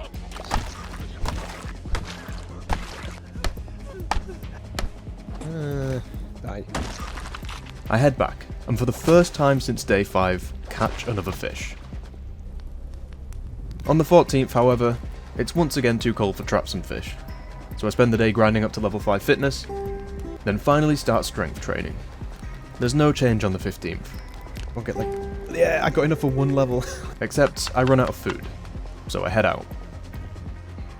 Die. I head back, and for the first time since day 5, catch another fish. On the 14th, however, it's once again too cold for traps and fish, so I spend the day grinding up to level 5 fitness, then finally start strength training. There's no change on the 15th. I'll get like... Yeah, I got enough for 1 level. Except I run out of food, so I head out.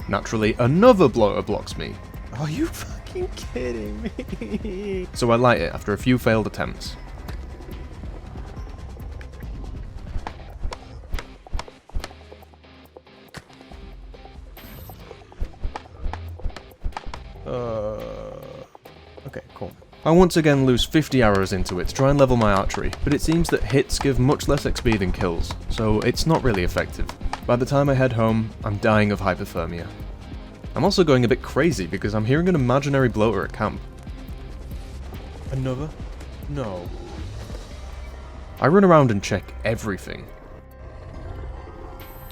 Naturally, another bloater blocks me. Are you fucking kidding me? So I light it after a few failed attempts. Okay, cool. I once again lose 50 arrows into it to try and level my archery, but it seems that hits give much less XP than kills, so it's not really effective. By the time I head home, I'm dying of hypothermia. I'm also going a bit crazy because I'm hearing an imaginary bloater at camp. Another? No. I run around and check everything.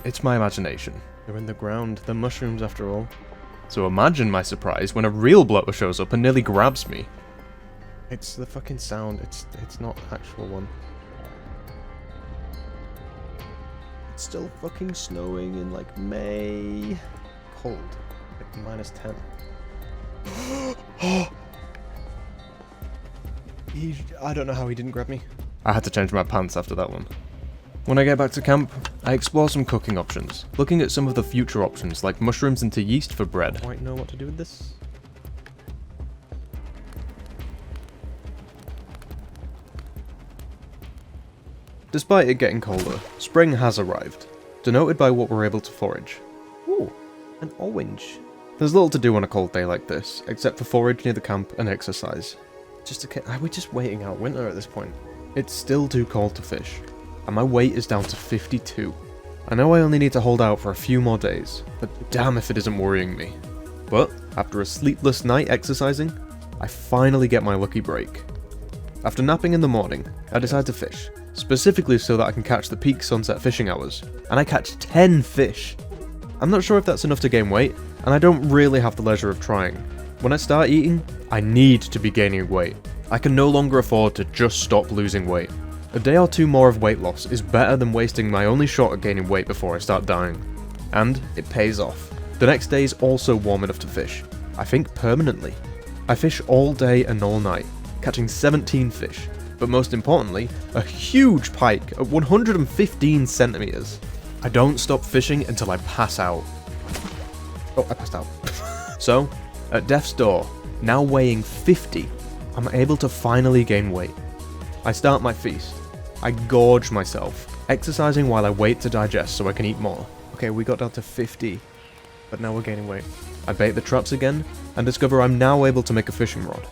It's my imagination. They're in the ground. They're mushrooms after all. So imagine my surprise when a real bloater shows up and nearly grabs me. It's the fucking sound. It's not the actual one. It's still fucking snowing in like May. Cold. Like -10. I don't know how he didn't grab me. I had to change my pants after that one. When I get back to camp, I explore some cooking options, looking at some of the future options like mushrooms into yeast for bread. I don't know what to do with this. Despite it getting colder, spring has arrived, denoted by what we're able to forage. Ooh, an orange. There's little to do on a cold day like this, except for forage near the camp and exercise. Are we just waiting out winter at this point? It's still too cold to fish, and my weight is down to 52. I know I only need to hold out for a few more days, but damn if it isn't worrying me. But, after a sleepless night exercising, I finally get my lucky break. After napping in the morning, I decide to fish, specifically so that I can catch the peak sunset fishing hours, and I catch 10 fish! I'm not sure if that's enough to gain weight, and I don't really have the leisure of trying. When I start eating, I need to be gaining weight. I can no longer afford to just stop losing weight. A day or two more of weight loss is better than wasting my only shot at gaining weight before I start dying. And it pays off. The next day is also warm enough to fish. I think permanently. I fish all day and all night, catching 17 fish, but most importantly, a huge pike at 115 centimeters. I don't stop fishing until I pass out. Oh, I passed out. So, at death's door, now weighing 50, I'm able to finally gain weight. I start my feast. I gorge myself, exercising while I wait to digest so I can eat more. Okay, we got down to 50, but now we're gaining weight. I bait the traps again, and discover I'm now able to make a fishing rod.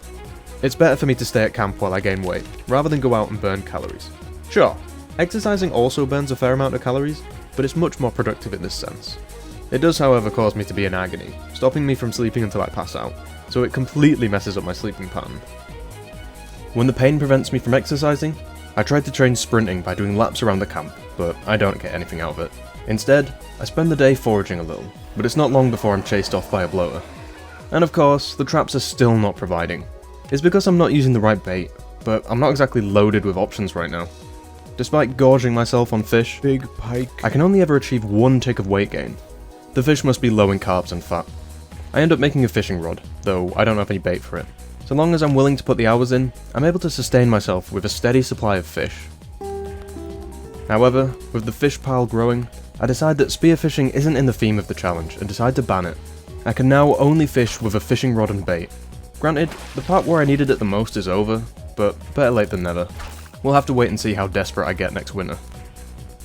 It's better for me to stay at camp while I gain weight, rather than go out and burn calories. Sure, exercising also burns a fair amount of calories, but it's much more productive in this sense. It does, however, cause me to be in agony, stopping me from sleeping until I pass out, so it completely messes up my sleeping pattern. When the pain prevents me from exercising, I tried to train sprinting by doing laps around the camp, but I don't get anything out of it. Instead, I spend the day foraging a little, but it's not long before I'm chased off by a bloater. And of course, the traps are still not providing. It's because I'm not using the right bait, but I'm not exactly loaded with options right now. Despite gorging myself on fish, Big pike. I can only ever achieve 1 tick of weight gain. The fish must be low in carbs and fat. I end up making a fishing rod, though I don't have any bait for it. So long as I'm willing to put the hours in, I'm able to sustain myself with a steady supply of fish. However, with the fish pile growing, I decide that spearfishing isn't in the theme of the challenge and decide to ban it. I can now only fish with a fishing rod and bait. Granted, the part where I needed it the most is over, but better late than never. We'll have to wait and see how desperate I get next winter.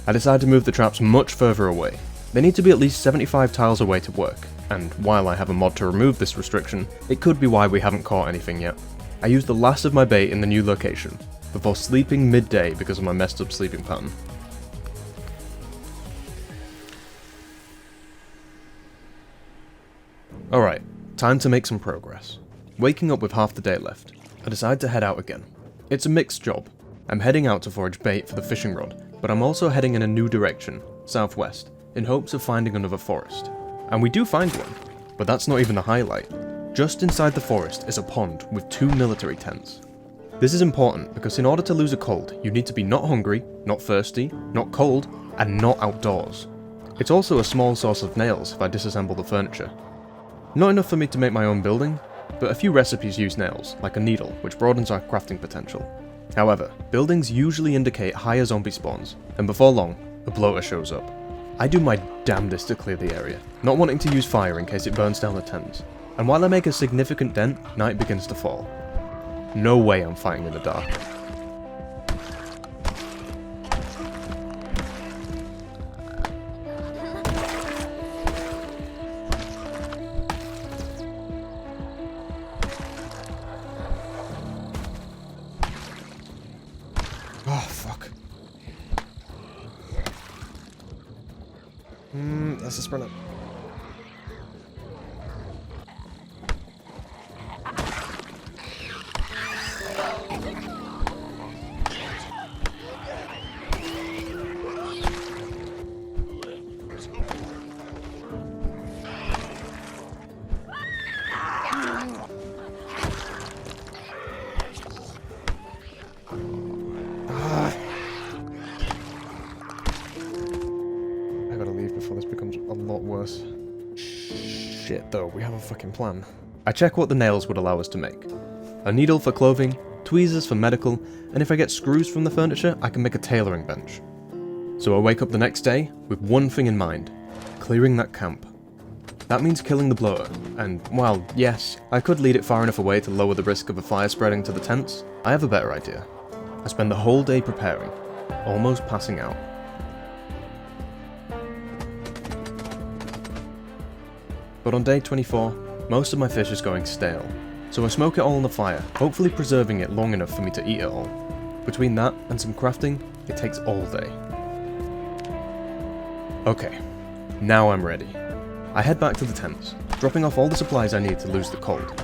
I decide to move the traps much further away. They need to be at least 75 tiles away to work, and while I have a mod to remove this restriction, it could be why we haven't caught anything yet. I used the last of my bait in the new location, before sleeping midday because of my messed up sleeping pattern. Alright, time to make some progress. Waking up with half the day left, I decide to head out again. It's a mixed job. I'm heading out to forage bait for the fishing rod, but I'm also heading in a new direction, southwest, in hopes of finding another forest. And we do find one, but that's not even the highlight. Just inside the forest is a pond with 2 military tents. This is important because in order to lose a cold, you need to be not hungry, not thirsty, not cold, and not outdoors. It's also a small source of nails if I disassemble the furniture. Not enough for me to make my own building, but a few recipes use nails, like a needle, which broadens our crafting potential. However, buildings usually indicate higher zombie spawns, and before long, a bloater shows up. I do my damnedest to clear the area, not wanting to use fire in case it burns down the tents. And while I make a significant dent, night begins to fall. No way I'm fighting in the dark. Oh, fuck. That's a sprinter. I gotta leave before this becomes a lot worse. Shit though, we have a fucking plan. I check what the nails would allow us to make. A needle for clothing, tweezers for medical, and if I get screws from the furniture, I can make a tailoring bench. So I wake up the next day with one thing in mind: clearing that camp. That means killing the bloater, and while, yes, I could lead it far enough away to lower the risk of a fire spreading to the tents, I have a better idea. I spend the whole day preparing, almost passing out. But on day 24, most of my fish is going stale, so I smoke it all on the fire, hopefully preserving it long enough for me to eat it all. Between that and some crafting, it takes all day. Okay, now I'm ready. I head back to the tents, dropping off all the supplies I need to lose the cold.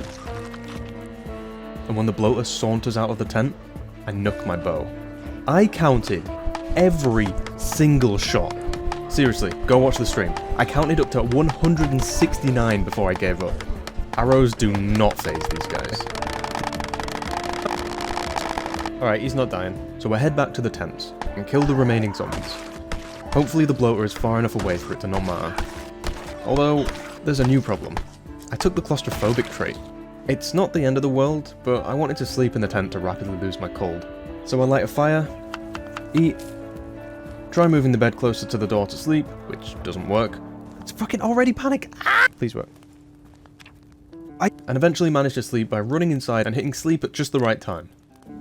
And when the bloater saunters out of the tent, I nook my bow. I counted every single shot. Seriously, go watch the stream. I counted up to 169 before I gave up. Arrows do not faze these guys. Alright, he's not dying, so I head back to the tents and kill the remaining zombies. Hopefully the bloater is far enough away for it to not matter. Although, there's a new problem. I took the claustrophobic trait. It's not the end of the world, but I wanted to sleep in the tent to rapidly lose my cold. So I light a fire, eat, try moving the bed closer to the door to sleep, which doesn't work. It's fucking already panic! Ah! Please work. And eventually manage to sleep by running inside and hitting sleep at just the right time.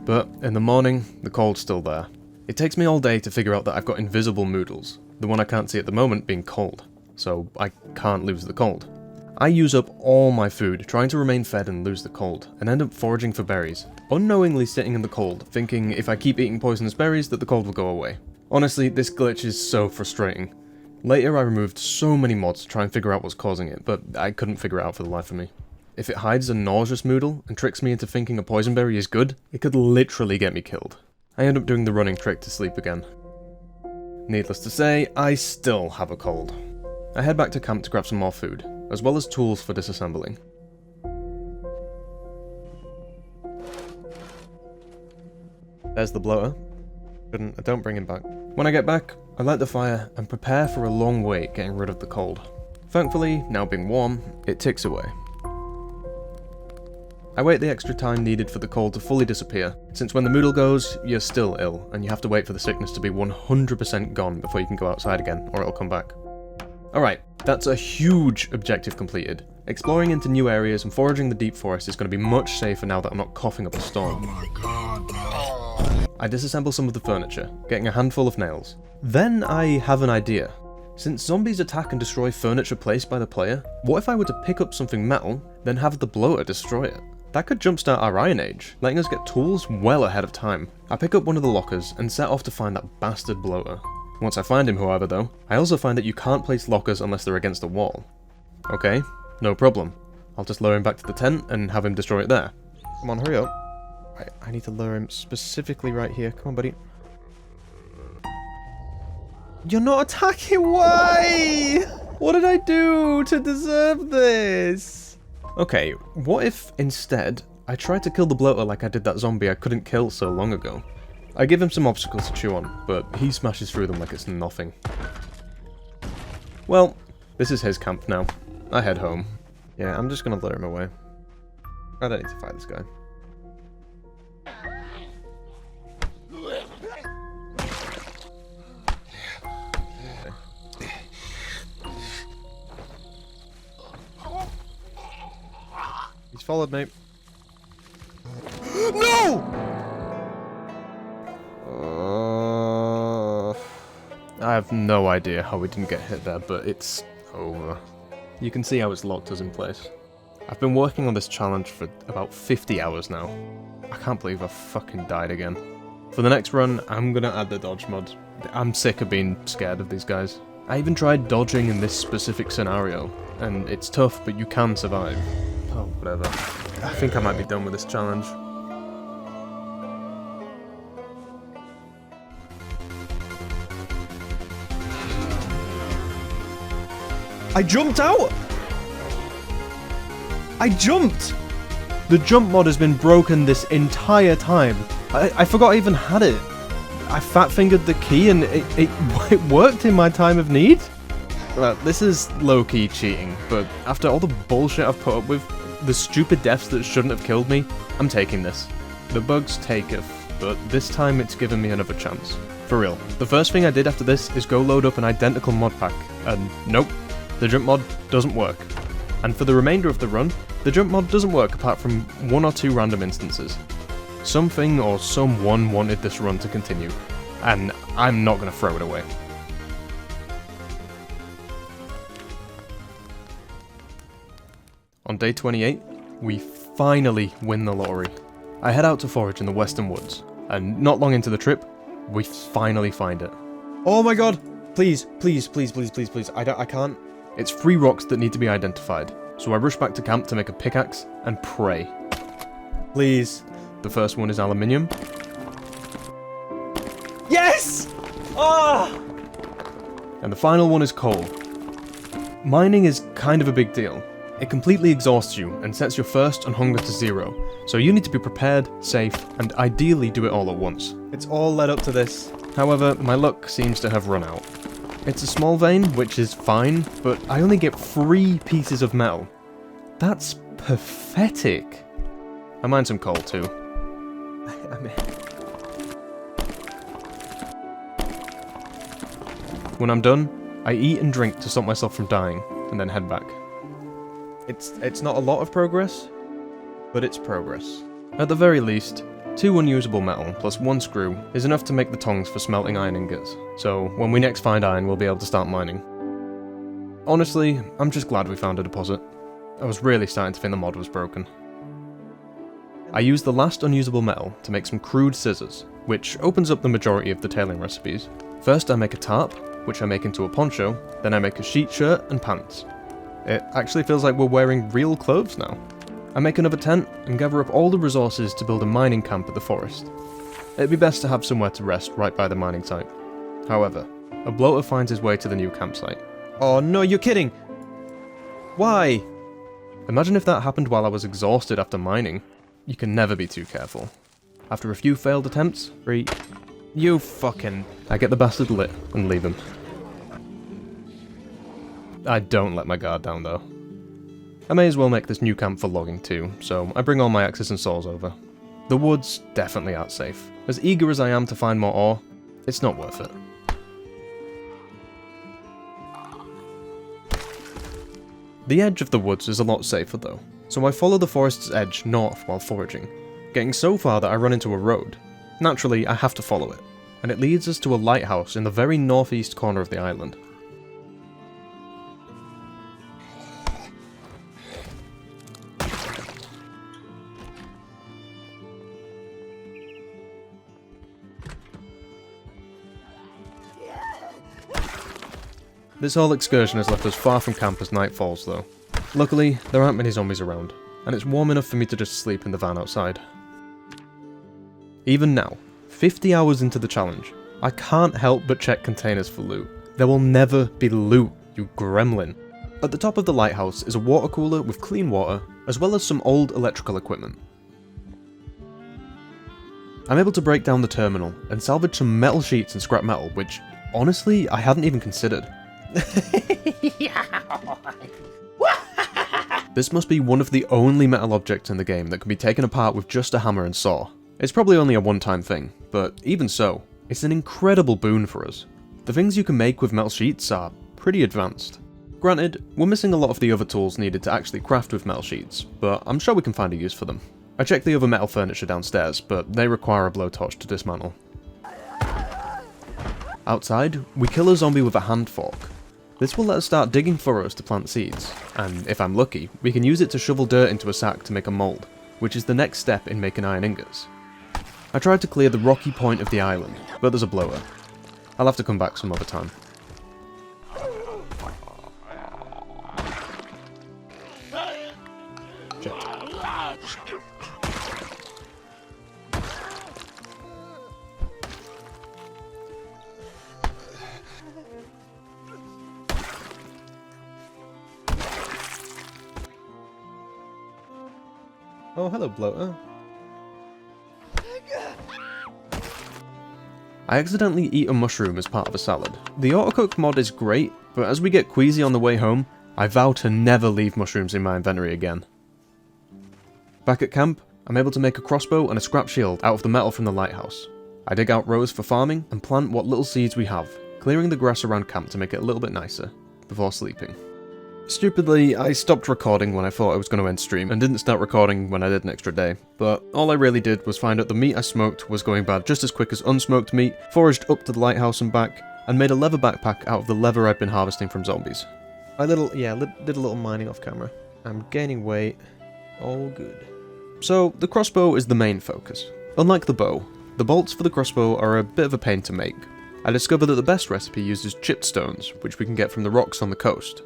But in the morning, the cold's still there. It takes me all day to figure out that I've got invisible moodles, the one I can't see at the moment being cold, so I can't lose the cold. I use up all my food trying to remain fed and lose the cold, and end up foraging for berries, unknowingly sitting in the cold, thinking if I keep eating poisonous berries that the cold will go away. Honestly, this glitch is so frustrating. Later I removed so many mods to try and figure out what's causing it, but I couldn't figure it out for the life of me. If it hides a nauseous moodle and tricks me into thinking a poison berry is good, it could literally get me killed. I end up doing the running trick to sleep again. Needless to say, I still have a cold. I head back to camp to grab some more food, as well as tools for disassembling. There's the bloater. Don't bring him back. When I get back, I light the fire and prepare for a long wait getting rid of the cold. Thankfully, now being warm, it ticks away. I wait the extra time needed for the cold to fully disappear, since when the moodle goes, you're still ill, and you have to wait for the sickness to be 100% gone before you can go outside again, or it'll come back. Alright, that's a huge objective completed. Exploring into new areas and foraging the deep forest is going to be much safer now that I'm not coughing up a storm. Oh my god, bro. I disassemble some of the furniture, getting a handful of nails. Then I have an idea. Since zombies attack and destroy furniture placed by the player, what if I were to pick up something metal, then have the bloater destroy it? That could jumpstart our Iron Age, letting us get tools well ahead of time. I pick up one of the lockers and set off to find that bastard bloater. Once I find him, however, though, I also find that you can't place lockers unless they're against a wall. Okay, no problem. I'll just lure him back to the tent and have him destroy it there. Come on, hurry up. I need to lure him specifically right here. Come on, buddy. You're not attacking! Why? What did I do to deserve this? Okay, what if instead I tried to kill the bloater like I did that zombie I couldn't kill so long ago? I give him some obstacles to chew on, but he smashes through them like it's nothing. Well, this is his camp now. I head home. Yeah, I'm just gonna lure him away. I don't need to fight this guy. He's followed me. No! I have no idea how we didn't get hit there, but it's over. You can see how it's locked us in place. I've been working on this challenge for about 50 hours now. I can't believe I fucking died again. For the next run, I'm gonna add the dodge mod. I'm sick of being scared of these guys. I even tried dodging in this specific scenario, and it's tough, but you can survive. Oh, whatever. I think I might be done with this challenge. I jumped out! I jumped! The jump mod has been broken this entire time. I forgot I even had it. I fat-fingered the key and it worked in my time of need? Well, this is low-key cheating, but after all the bullshit I've put up with, the stupid deaths that shouldn't have killed me, I'm taking this. The bugs taketh, but this time it's given me another chance. For real. The first thing I did after this is go load up an identical mod pack, and nope. The jump mod doesn't work. And for the remainder of the run, the jump mod doesn't work apart from 1 or 2 random instances. Something or someone wanted this run to continue, and I'm not going to throw it away. On day 28, we finally win the lottery. I head out to forage in the western woods, and not long into the trip, we finally find it. Oh my god! Please, please, please, please, please, please. I can't. It's 3 rocks that need to be identified, so I rush back to camp to make a pickaxe and pray. Please. The first one is aluminium. Yes! Ah! And the final one is coal. Mining is kind of a big deal. It completely exhausts you and sets your thirst and hunger to 0, so you need to be prepared, safe, and ideally do it all at once. It's all led up to this. However, my luck seems to have run out. It's a small vein, which is fine, but I only get 3 pieces of metal. That's pathetic. I mine some coal too. I mean... When I'm done, I eat and drink to stop myself from dying, and then head back. It's not a lot of progress, but it's progress. At the very least, 2 unusable metal plus 1 screw is enough to make the tongs for smelting iron ingots, so when we next find iron we'll be able to start mining. Honestly, I'm just glad we found a deposit. I was really starting to think the mod was broken. I used the last unusable metal to make some crude scissors, which opens up the majority of the tailoring recipes. First I make a tarp, which I make into a poncho, then I make a sheet shirt and pants. It actually feels like we're wearing real clothes now. I make another tent and gather up all the resources to build a mining camp at the forest. It'd be best to have somewhere to rest right by the mining site. However, a bloater finds his way to the new campsite. Oh no, you're kidding! Why? Imagine if that happened while I was exhausted after mining. You can never be too careful. After a few failed attempts, You fucking... I get the bastard lit and leave him. I don't let my guard down though. I may as well make this new camp for logging too, so I bring all my axes and saws over. The woods definitely aren't safe. As eager as I am to find more ore, it's not worth it. The edge of the woods is a lot safer though, so I follow the forest's edge north while foraging, getting so far that I run into a road. Naturally, I have to follow it, and it leads us to a lighthouse in the very northeast corner of the island. This whole excursion has left us far from camp as night falls though. Luckily, there aren't many zombies around, and it's warm enough for me to just sleep in the van outside. Even now, 50 hours into the challenge, I can't help but check containers for loot. There will never be loot, you gremlin. At the top of the lighthouse is a water cooler with clean water, as well as some old electrical equipment. I'm able to break down the terminal and salvage some metal sheets and scrap metal, which, honestly, I hadn't even considered. This must be one of the only metal objects in the game that can be taken apart with just a hammer and saw. It's probably only a one-time thing, but even so, it's an incredible boon for us. The things you can make with metal sheets are pretty advanced. Granted, we're missing a lot of the other tools needed to actually craft with metal sheets, but I'm sure we can find a use for them. I checked the other metal furniture downstairs, but they require a blowtorch to dismantle. Outside, we kill a zombie with a hand fork. This will let us start digging furrows to plant seeds, and if I'm lucky, we can use it to shovel dirt into a sack to make a mould, which is the next step in making iron ingots. I tried to clear the rocky point of the island, but there's a blower. I'll have to come back some other time. Shit. Oh, hello, bloater. I accidentally eat a mushroom as part of a salad. The autocook mod is great, but as we get queasy on the way home, I vow to never leave mushrooms in my inventory again. Back at camp, I'm able to make a crossbow and a scrap shield out of the metal from the lighthouse. I dig out rows for farming and plant what little seeds we have, clearing the grass around camp to make it a little bit nicer, before sleeping. Stupidly, I stopped recording when I thought I was going to end stream, and didn't start recording when I did an extra day, but all I really did was find out the meat I smoked was going bad just as quick as unsmoked meat, foraged up to the lighthouse and back, and made a leather backpack out of the leather I'd been harvesting from zombies. I did a little mining off camera. I'm gaining weight. All good. So, the crossbow is the main focus. Unlike the bow, the bolts for the crossbow are a bit of a pain to make. I discovered that the best recipe uses chipped stones, which we can get from the rocks on the coast.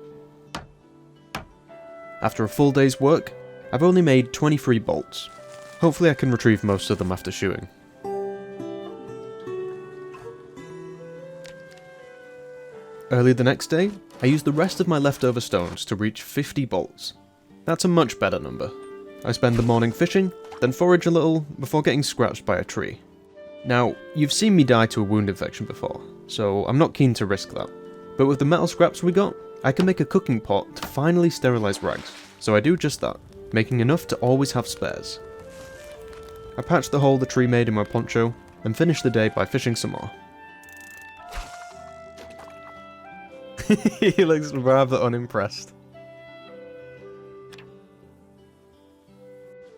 After a full day's work, I've only made 23 bolts. Hopefully I can retrieve most of them after shoeing. Early the next day, I used the rest of my leftover stones to reach 50 bolts. That's a much better number. I spend the morning fishing, then forage a little before getting scratched by a tree. Now, you've seen me die to a wound infection before, so I'm not keen to risk that. But with the metal scraps we got, I can make a cooking pot to finally sterilise rags, so I do just that, making enough to always have spares. I patched the hole the tree made in my poncho, and finished the day by fishing some more. He looks rather unimpressed.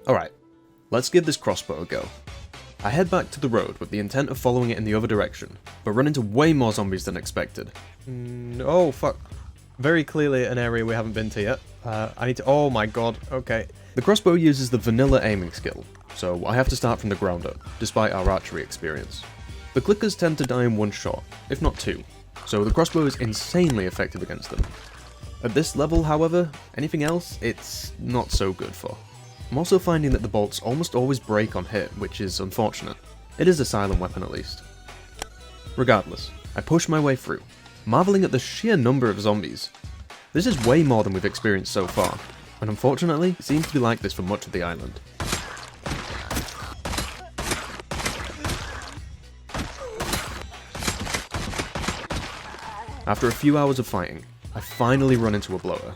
Alright, let's give this crossbow a go. I head back to the road with the intent of following it in the other direction, but run into way more zombies than expected. Oh, fuck. Very clearly an area we haven't been to yet. I need to... Oh my god, okay. The crossbow uses the vanilla aiming skill, so I have to start from the ground up, despite our archery experience. The clickers tend to die in one shot, if not two, so the crossbow is insanely effective against them. At this level, however, anything else, it's not so good for. I'm also finding that the bolts almost always break on hit, which is unfortunate. It is a silent weapon at least. Regardless, I push my way through, marveling at the sheer number of zombies. This is way more than we've experienced so far, and unfortunately, it seems to be like this for much of the island. After a few hours of fighting, I finally run into a blower.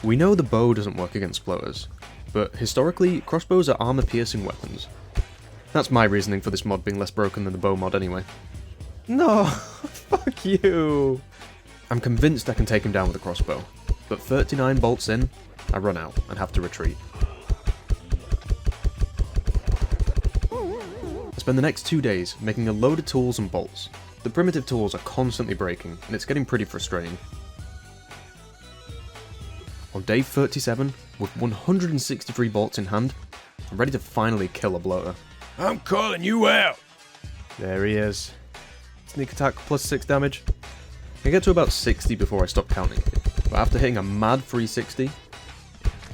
We know the bow doesn't work against blowers, but historically, crossbows are armor-piercing weapons. That's my reasoning for this mod being less broken than the bow mod anyway. No, fuck you. I'm convinced I can take him down with a crossbow, but 39 bolts in, I run out and have to retreat. I spend the next 2 days making a load of tools and bolts. The primitive tools are constantly breaking, and it's getting pretty frustrating. On day 37, with 163 bolts in hand, I'm ready to finally kill a bloater. I'm calling you out. There he is. Sneak attack plus 6 damage. I get to about 60 before I stop counting, but after hitting a mad 360,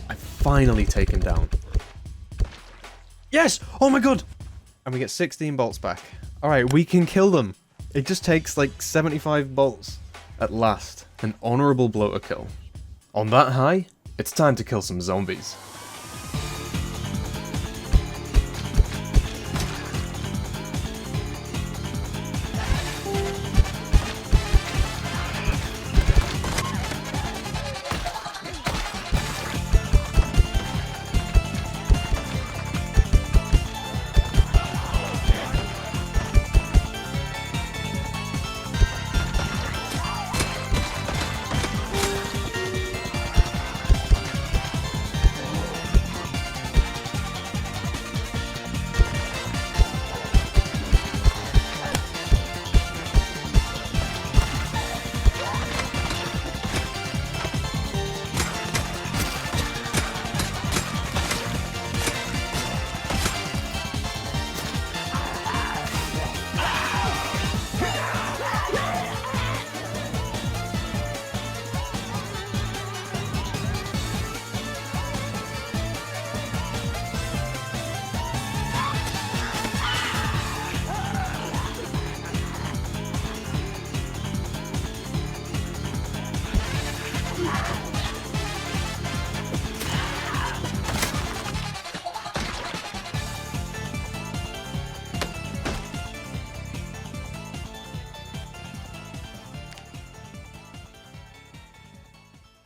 I finally take him down. Yes! Oh my god! And we get 16 bolts back. Alright, we can kill them. It just takes like 75 bolts. At last, an honourable bloater kill. On that high, it's time to kill some zombies.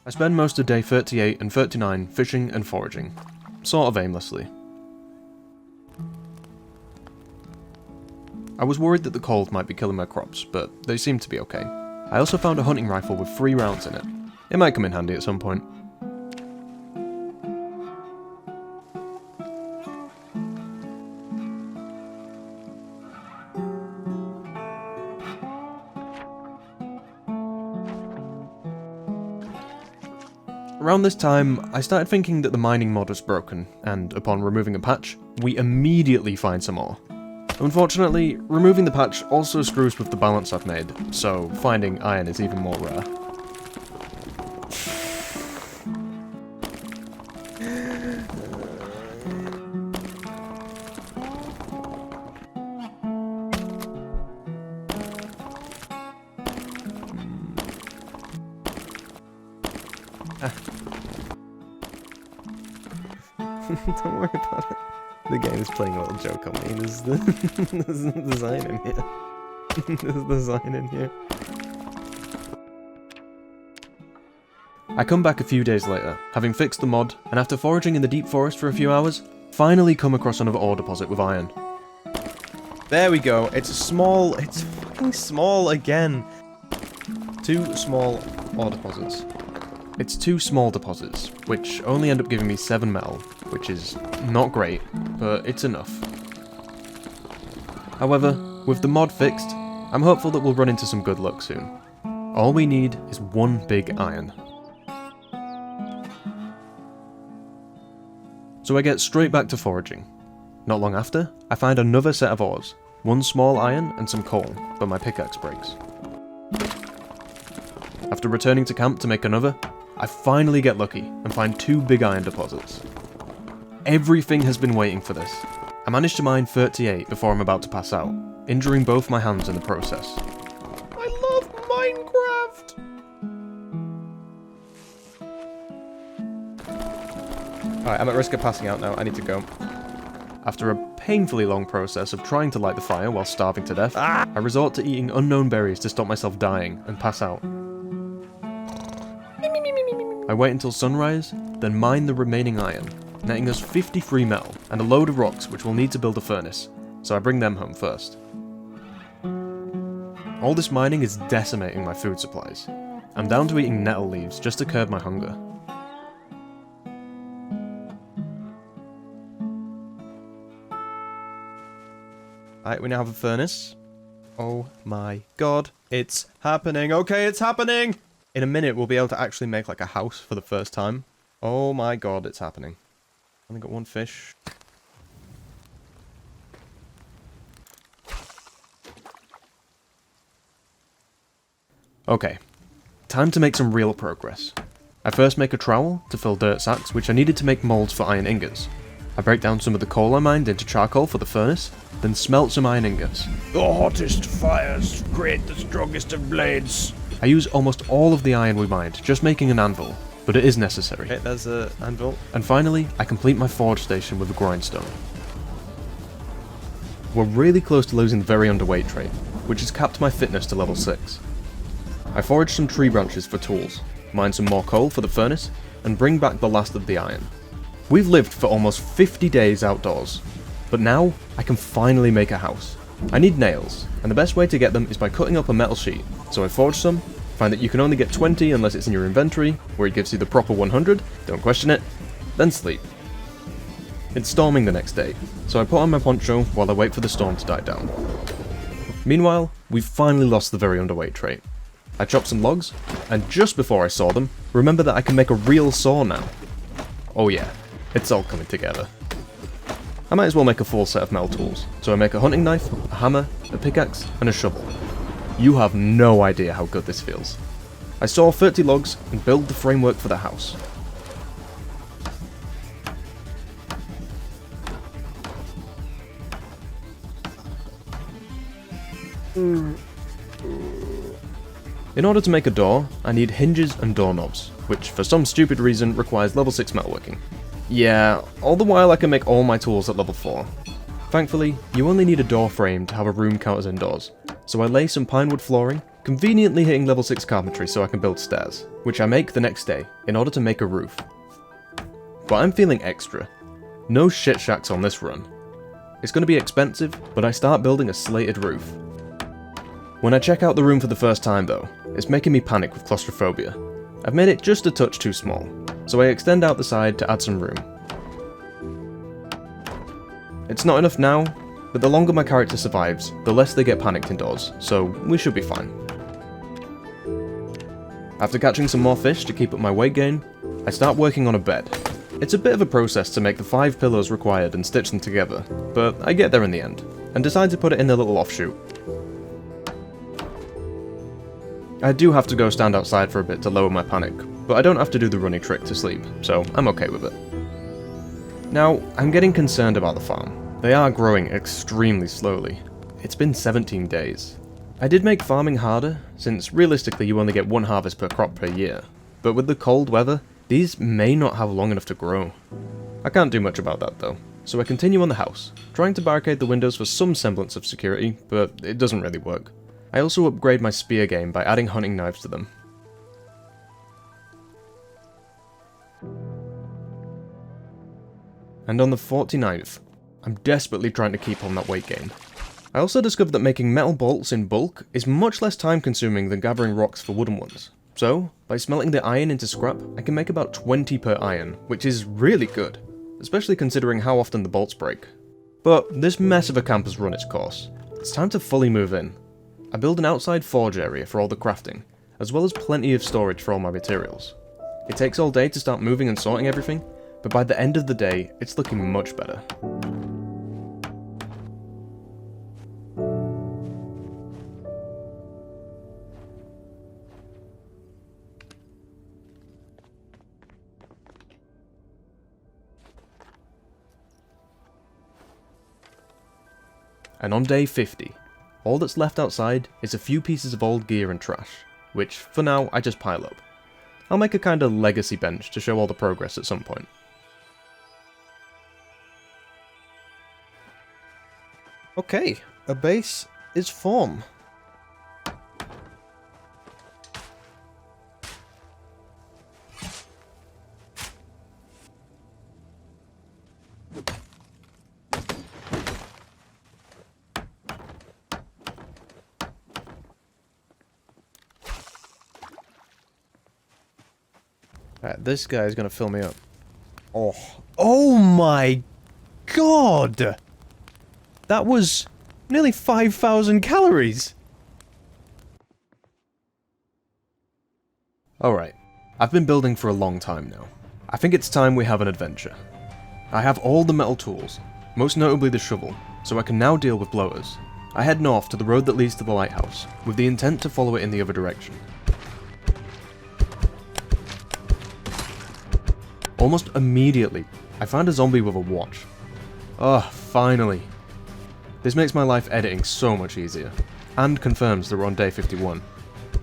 I spend most of day 38 and 39 fishing and foraging, sort of aimlessly. I was worried that the cold might be killing my crops, but they seemed to be okay. I also found a hunting rifle with 3 rounds in it. It might come in handy at some point. Around this time, I started thinking that the mining mod was broken, and upon removing a patch, we immediately find some ore. Unfortunately, removing the patch also screws with the balance I've made, so finding iron is even more rare. Don't worry about it. The game is playing a little joke on me. There's the design in here. There's the design in here. I come back a few days later, having fixed the mod, and after foraging in the deep forest for a few hours, finally come across another ore deposit with iron. There we go. It's small. It's fucking small again. 2 small ore deposits. It's 2 small deposits, which only end up giving me 7 metal, which is not great, but it's enough. However, with the mod fixed, I'm hopeful that we'll run into some good luck soon. All we need is 1 big iron. So I get straight back to foraging. Not long after, I find another set of ores, 1 small iron and some coal, but my pickaxe breaks. After returning to camp to make another, I finally get lucky and find 2 big iron deposits. Everything has been waiting for this. I managed to mine 38 before I'm about to pass out, injuring both my hands in the process. I love Minecraft! Alright, I'm at risk of passing out now, I need to go. After a painfully long process of trying to light the fire while starving to death, I resort to eating unknown berries to stop myself dying and pass out. I wait until sunrise, then mine the remaining iron, netting us 53 metal and a load of rocks which we'll need to build a furnace, so I bring them home first. All this mining is decimating my food supplies. I'm down to eating nettle leaves just to curb my hunger. Alright, we now have a furnace. Oh my god, it's happening. Okay, it's happening! In a minute, we'll be able to actually make like a house for the first time. Oh my god, it's happening. Only got 1 fish. Okay, time to make some real progress. I first make a trowel to fill dirt sacks, which I needed to make molds for iron ingots. I break down some of the coal I mined into charcoal for the furnace, then smelt some iron ingots. The hottest fires create the strongest of blades. I use almost all of the iron we mined, just making an anvil, but it is necessary. Okay, there's a anvil. And finally, I complete my forge station with a grindstone. We're really close to losing the very underweight trait, which has capped my fitness to level 6. I forage some tree branches for tools, mine some more coal for the furnace, and bring back the last of the iron. We've lived for almost 50 days outdoors, but now I can finally make a house. I need nails, and the best way to get them is by cutting up a metal sheet. So I forge some, find that you can only get 20 unless it's in your inventory, where it gives you the proper 100, don't question it, then sleep. It's storming the next day, so I put on my poncho while I wait for the storm to die down. Meanwhile, we've finally lost the very underweight trait. I chopped some logs, and just before I saw them, remember that I can make a real saw now. Oh yeah, it's all coming together. I might as well make a full set of metal tools, so I make a hunting knife, a hammer, a pickaxe, and a shovel. You have no idea how good this feels. I saw 30 logs and build the framework for the house. In order to make a door, I need hinges and doorknobs, which for some stupid reason requires level 6 metalworking. Yeah, all the while I can make all my tools at level 4. Thankfully, you only need a door frame to have a room count as indoors, so I lay some pinewood flooring, conveniently hitting level 6 carpentry so I can build stairs, which I make the next day in order to make a roof. But I'm feeling extra. No shit shacks on this run. It's going to be expensive, but I start building a slated roof. When I check out the room for the first time though, it's making me panic with claustrophobia. I've made it just a touch too small, so I extend out the side to add some room. It's not enough now, but the longer my character survives, the less they get panicked indoors, so we should be fine. After catching some more fish to keep up my weight gain, I start working on a bed. It's a bit of a process to make the 5 pillows required and stitch them together, but I get there in the end, and decide to put it in a little offshoot. I do have to go stand outside for a bit to lower my panic, but I don't have to do the running trick to sleep, so I'm okay with it. Now, I'm getting concerned about the farm. They are growing extremely slowly. It's been 17 days. I did make farming harder, since realistically you only get 1 harvest per crop per year, but with the cold weather, these may not have long enough to grow. I can't do much about that though, so I continue on the house, trying to barricade the windows for some semblance of security, but it doesn't really work. I also upgrade my spear game by adding hunting knives to them. And on the 49th, I'm desperately trying to keep on that weight gain. I also discovered that making metal bolts in bulk is much less time consuming than gathering rocks for wooden ones. So, by smelting the iron into scrap, I can make about 20 per iron, which is really good, especially considering how often the bolts break. But this mess of a camp has run its course. It's time to fully move in. I build an outside forge area for all the crafting, as well as plenty of storage for all my materials. It takes all day to start moving and sorting everything, but by the end of the day, it's looking much better. And on day 50, all that's left outside is a few pieces of old gear and trash, which, for now, I just pile up. I'll make a kind of legacy bench to show all the progress at some point. Okay, a base is formed. Alright, this guy's gonna fill me up. Oh my god! That was nearly 5,000 calories! Alright, I've been building for a long time now. I think it's time we have an adventure. I have all the metal tools, most notably the shovel, so I can now deal with blowers. I head north to the road that leads to the lighthouse, with the intent to follow it in the other direction. Almost immediately, I found a zombie with a watch. Oh, finally. This makes my life editing so much easier, and confirms that we're on day 51.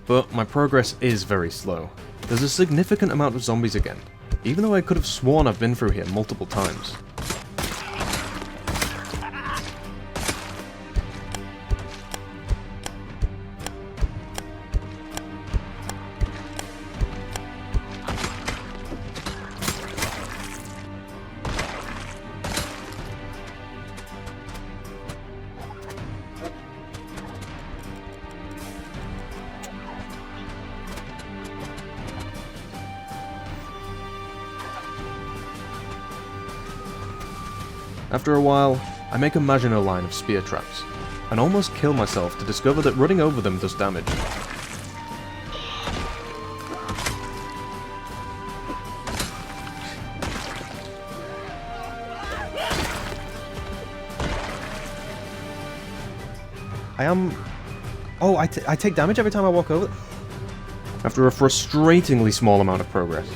But my progress is very slow. There's a significant amount of zombies again, even though I could have sworn I've been through here multiple times. After a while, I make a Maginot line of spear traps, and almost kill myself to discover that running over them does damage. Oh, I take damage every time I walk over? After a frustratingly small amount of progress,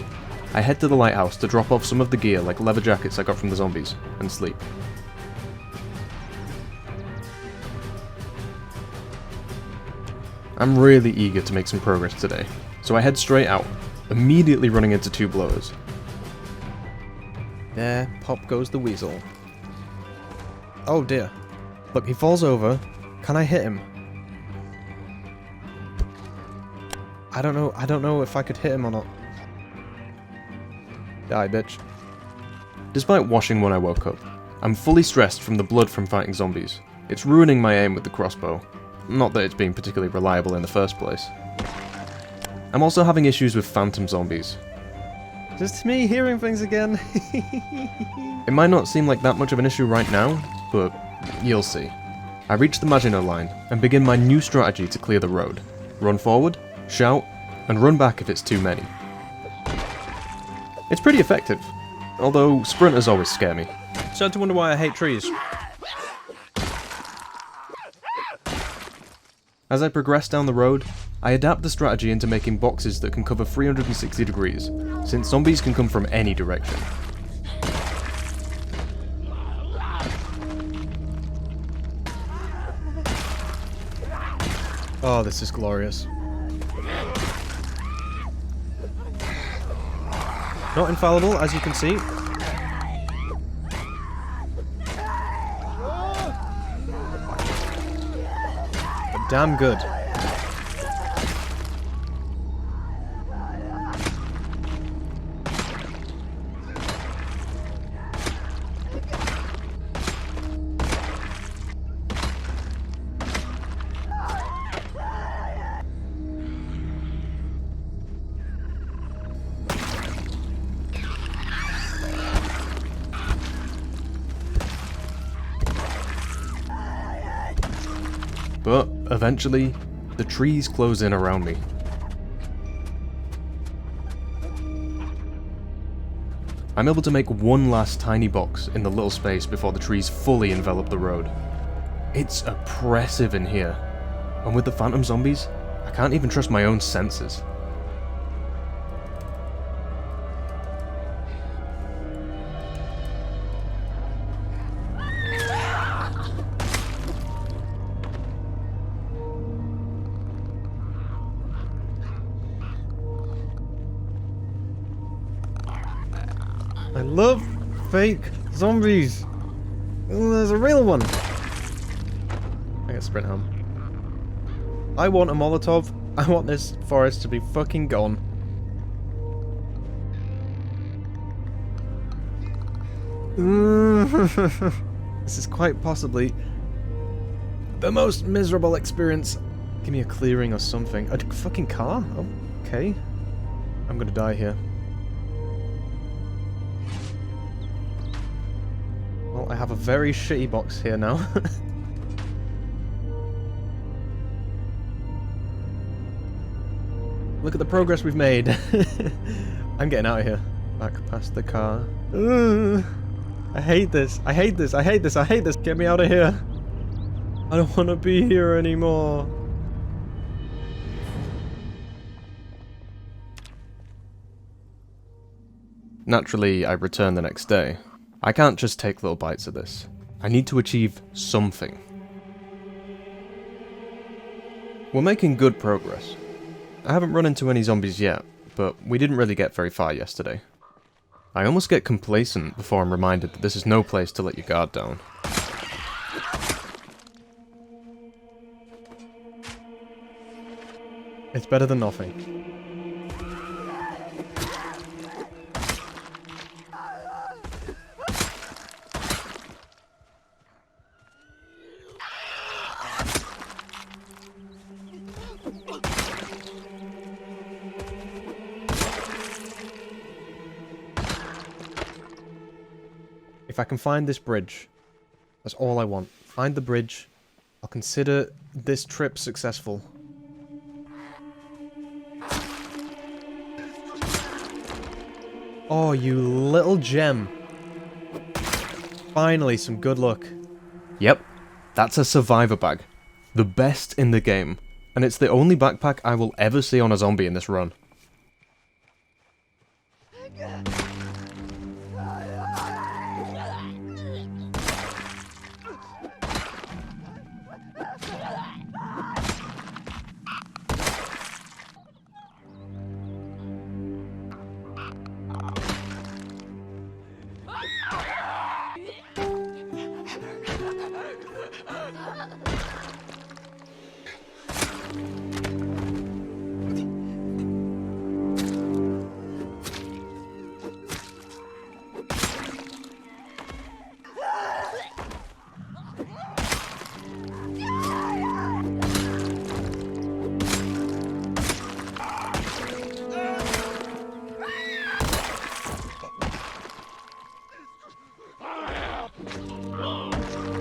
I head to the lighthouse to drop off some of the gear like leather jackets I got from the zombies, and sleep. I'm really eager to make some progress today, so I head straight out, immediately running into two blowers. There, pop goes the weasel. Oh dear. Look, he falls over. Can I hit him? I don't know if I could hit him or not. Die, bitch. Despite washing when I woke up, I'm fully stressed from the blood from fighting zombies. It's ruining my aim with the crossbow. Not that it's been particularly reliable in the first place. I'm also having issues with phantom zombies. Just me hearing things again. It might not seem like that much of an issue right now, but you'll see. I reach the Maginot line and begin my new strategy to clear the road. Run forward, shout, and run back if it's too many. It's pretty effective, although sprinters always scare me. Starting to wonder why I hate trees. As I progress down the road, I adapt the strategy into making boxes that can cover 360 degrees, since zombies can come from any direction. Oh, this is glorious. Not infallible, as you can see. But damn good. But eventually, the trees close in around me. I'm able to make one last tiny box in the little space before the trees fully envelop the road. It's oppressive in here, and with the phantom zombies, I can't even trust my own senses. I love fake zombies. Ooh, there's a real one. I got sprint home. I want a Molotov. I want this forest to be fucking gone. This is quite possibly the most miserable experience. Give me a clearing or something. A fucking car? Okay. I'm gonna die here. Well, I have a very shitty box here now. Look at the progress we've made. I'm getting out of here. Back past the car. Ugh. I hate this. I hate this. I hate this. I hate this. Get me out of here. I don't want to be here anymore. Naturally, I return the next day. I can't just take little bites of this. I need to achieve something. We're making good progress. I haven't run into any zombies yet, but we didn't really get very far yesterday. I almost get complacent before I'm reminded that this is no place to let your guard down. It's better than nothing. If I can find this bridge, that's all I want. Find the bridge. I'll consider this trip successful. Oh, you little gem. Finally, some good luck. Yep, that's a survivor bag. The best in the game. And it's the only backpack I will ever see on a zombie in this run.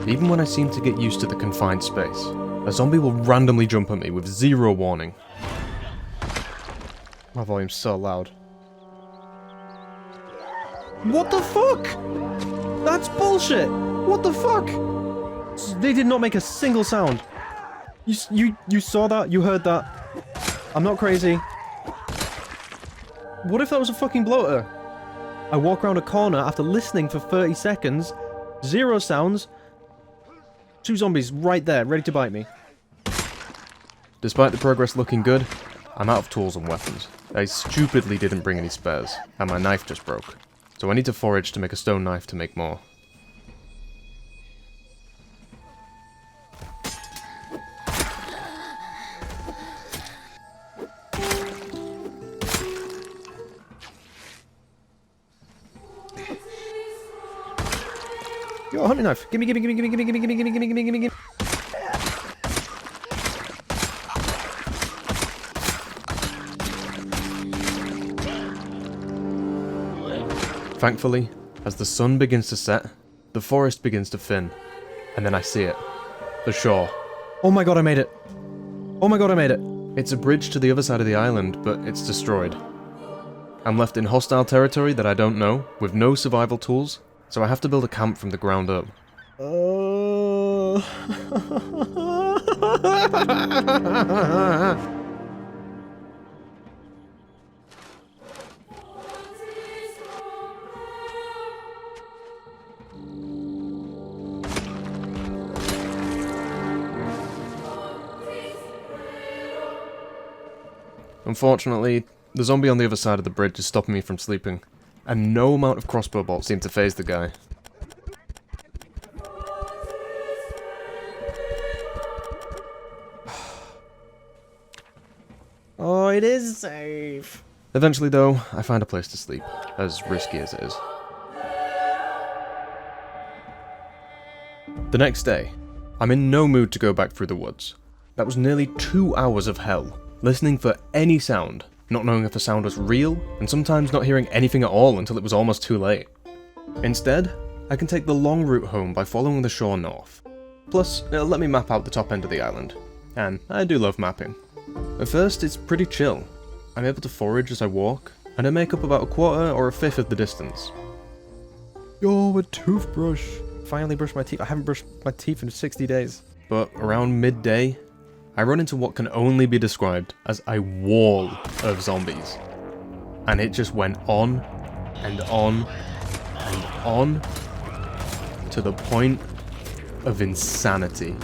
Even when I seem to get used to the confined space, a zombie will randomly jump at me with zero warning. My volume's so loud. What the fuck? That's bullshit! What the fuck? They did not make a single sound. You saw that? You heard that? I'm not crazy. What if that was a fucking bloater? I walk around a corner after listening for 30 seconds, zero sounds, 2 zombies right there, ready to bite me. Despite the progress looking good, I'm out of tools and weapons. I stupidly didn't bring any spares, and my knife just broke. So I need to forage to make a stone knife to make more. Yo, hunting knife. Gimme. Thankfully, as the sun begins to set, the forest begins to thin, and then I see it. The shore. Oh my god, I made it. Oh my god, I made it. It's a bridge to the other side of the island, but it's destroyed. I'm left in hostile territory that I don't know, with no survival tools, so I have to build a camp from the ground up. Unfortunately, the zombie on the other side of the bridge is stopping me from sleeping, and no amount of crossbow bolts seem to phase the guy. Oh, it is safe. Eventually though, I find a place to sleep, as risky as it is. The next day, I'm in no mood to go back through the woods. That was nearly 2 hours of hell, listening for any sound, not knowing if the sound was real, and sometimes not hearing anything at all until it was almost too late. Instead, I can take the long route home by following the shore north. Plus, it'll let me map out the top end of the island. And I do love mapping. At first, it's pretty chill. I'm able to forage as I walk, and I make up about 1/4 or 1/5 of the distance. Yo, a toothbrush. Finally brushed my teeth. I haven't brushed my teeth in 60 days. But around midday, I run into what can only be described as a wall of zombies. And it just went on, and on, and on, to the point of insanity.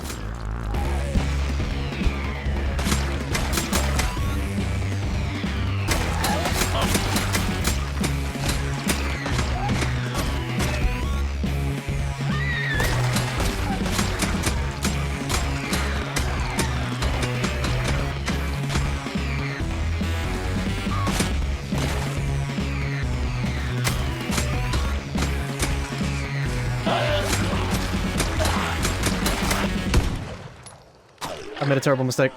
made a terrible mistake.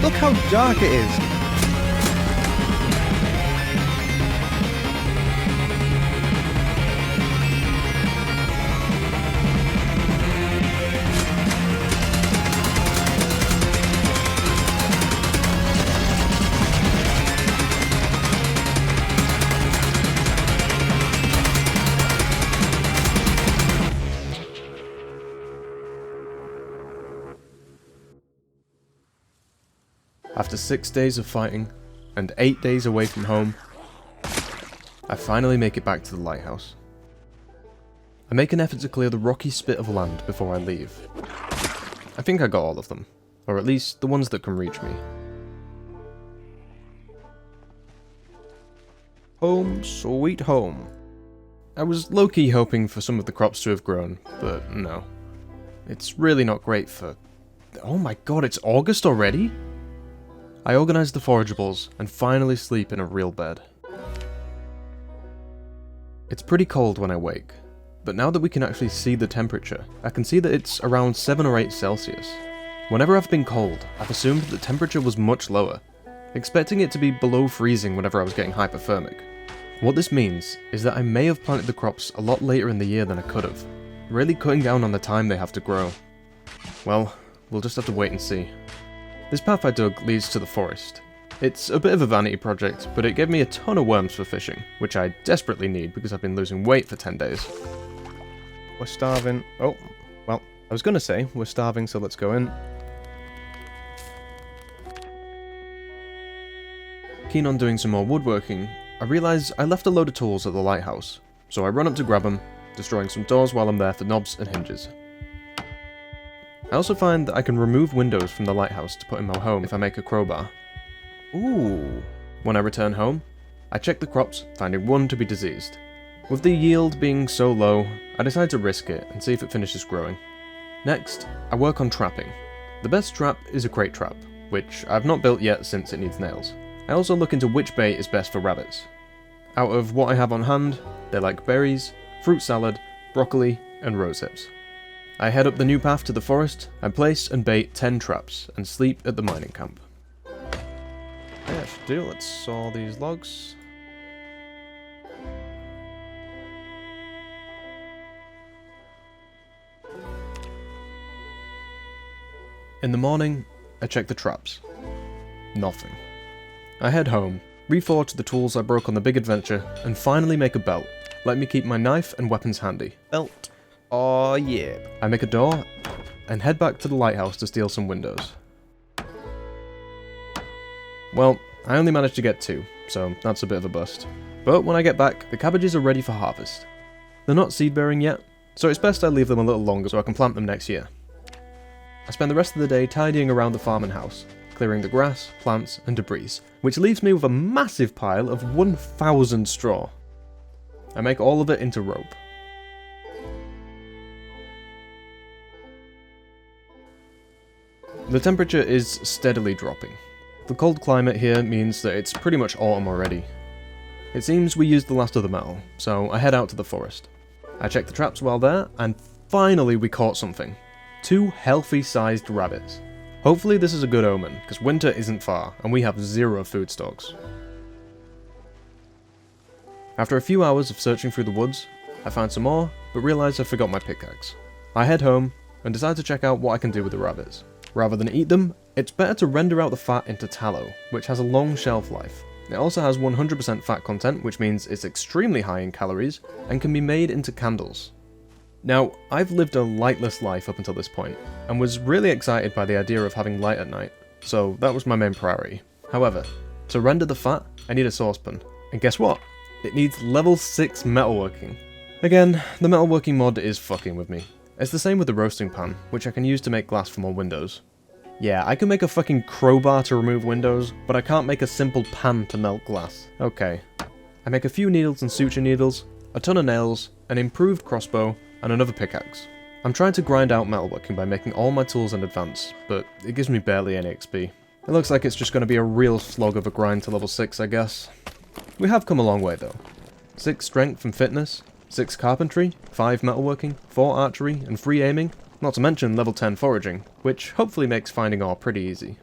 Look how dark it is! After 6 days of fighting, and 8 days away from home, I finally make it back to the lighthouse. I make an effort to clear the rocky spit of land before I leave. I think I got all of them, or at least the ones that can reach me. Home, sweet home. I was low-key hoping for some of the crops to have grown, but no. It's really not great for... Oh my god, it's August already? I organise the forageables and finally sleep in a real bed. It's pretty cold when I wake, but now that we can actually see the temperature, I can see that it's around 7 or 8 Celsius. Whenever I've been cold, I've assumed that the temperature was much lower, expecting it to be below freezing whenever I was getting hypothermic. What this means is that I may have planted the crops a lot later in the year than I could have, really cutting down on the time they have to grow. Well, we'll just have to wait and see. This path I dug leads to the forest. It's a bit of a vanity project, but it gave me a ton of worms for fishing, which I desperately need because I've been losing weight for 10 days. We're starving. Oh, well, I was gonna say, we're starving, so let's go in. Keen on doing some more woodworking, I realise I left a load of tools at the lighthouse, so I run up to grab them, destroying some doors while I'm there for knobs and hinges. I also find that I can remove windows from the lighthouse to put in my home if I make a crowbar. Ooh. When I return home, I check the crops, finding one to be diseased. With the yield being so low, I decide to risk it and see if it finishes growing. Next, I work on trapping. The best trap is a crate trap, which I've not built yet since it needs nails. I also look into which bait is best for rabbits. Out of what I have on hand, they like berries, fruit salad, broccoli, and rose hips. I head up the new path to the forest, and place and bait 10 traps, and sleep at the mining camp. Yeah, I should do. Let's saw these logs. In the morning, I check the traps. Nothing. I head home, reforge the tools I broke on the big adventure, and finally make a belt. Let me keep my knife and weapons handy. Belt. Oh yeah. I make a door, and head back to the lighthouse to steal some windows. Well, I only managed to get 2, so that's a bit of a bust. But when I get back, the cabbages are ready for harvest. They're not seed bearing yet, so it's best I leave them a little longer so I can plant them next year. I spend the rest of the day tidying around the farm and house, clearing the grass, plants, and debris, which leaves me with a massive pile of 1,000 straw. I make all of it into rope. The temperature is steadily dropping. The cold climate here means that it's pretty much autumn already. It seems we used the last of the metal, so I head out to the forest. I check the traps while there, and finally we caught something. 2 healthy-sized rabbits. Hopefully this is a good omen, because winter isn't far, and we have 0 food stocks. After a few hours of searching through the woods, I find some more, but realise I forgot my pickaxe. I head home, and decide to check out what I can do with the rabbits. Rather than eat them, it's better to render out the fat into tallow, which has a long shelf life. It also has 100% fat content, which means it's extremely high in calories, and can be made into candles. Now, I've lived a lightless life up until this point, and was really excited by the idea of having light at night, so that was my main priority. However, to render the fat, I need a saucepan, and guess what? It needs level 6 metalworking. Again, the metalworking mod is fucking with me. It's the same with the roasting pan, which I can use to make glass for more windows. Yeah, I can make a fucking crowbar to remove windows, but I can't make a simple pan to melt glass. Okay. I make a few needles and suture needles, a ton of nails, an improved crossbow, and another pickaxe. I'm trying to grind out metalworking by making all my tools in advance, but it gives me barely any XP. It looks like it's just going to be a real slog of a grind to level 6, I guess. We have come a long way though. 6 strength and fitness, 6 carpentry, 5 metalworking, 4 archery, and 3 aiming, not to mention level 10 foraging, which hopefully makes finding ore pretty easy.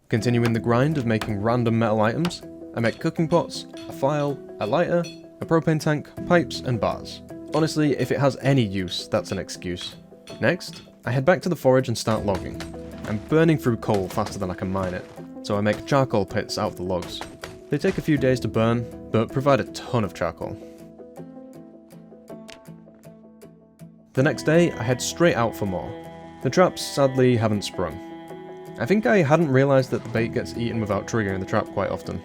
Continuing the grind of making random metal items, I make cooking pots, a file, a lighter, a propane tank, pipes, and bars. Honestly, if it has any use, that's an excuse. Next, I head back to the forage and start logging. I'm burning through coal faster than I can mine it, so I make charcoal pits out of the logs. They take a few days to burn, but provide a ton of charcoal. The next day, I head straight out for more. The traps sadly haven't sprung. I think I hadn't realised that the bait gets eaten without triggering the trap quite often.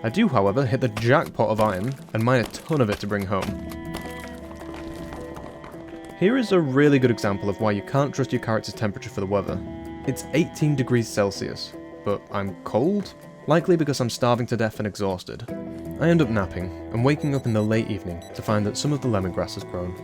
I do, however, hit the jackpot of iron and mine a ton of it to bring home. Here is a really good example of why you can't trust your character's temperature for the weather. It's 18 degrees Celsius, but I'm cold? Likely because I'm starving to death and exhausted. I end up napping and waking up in the late evening to find that some of the lemongrass has grown.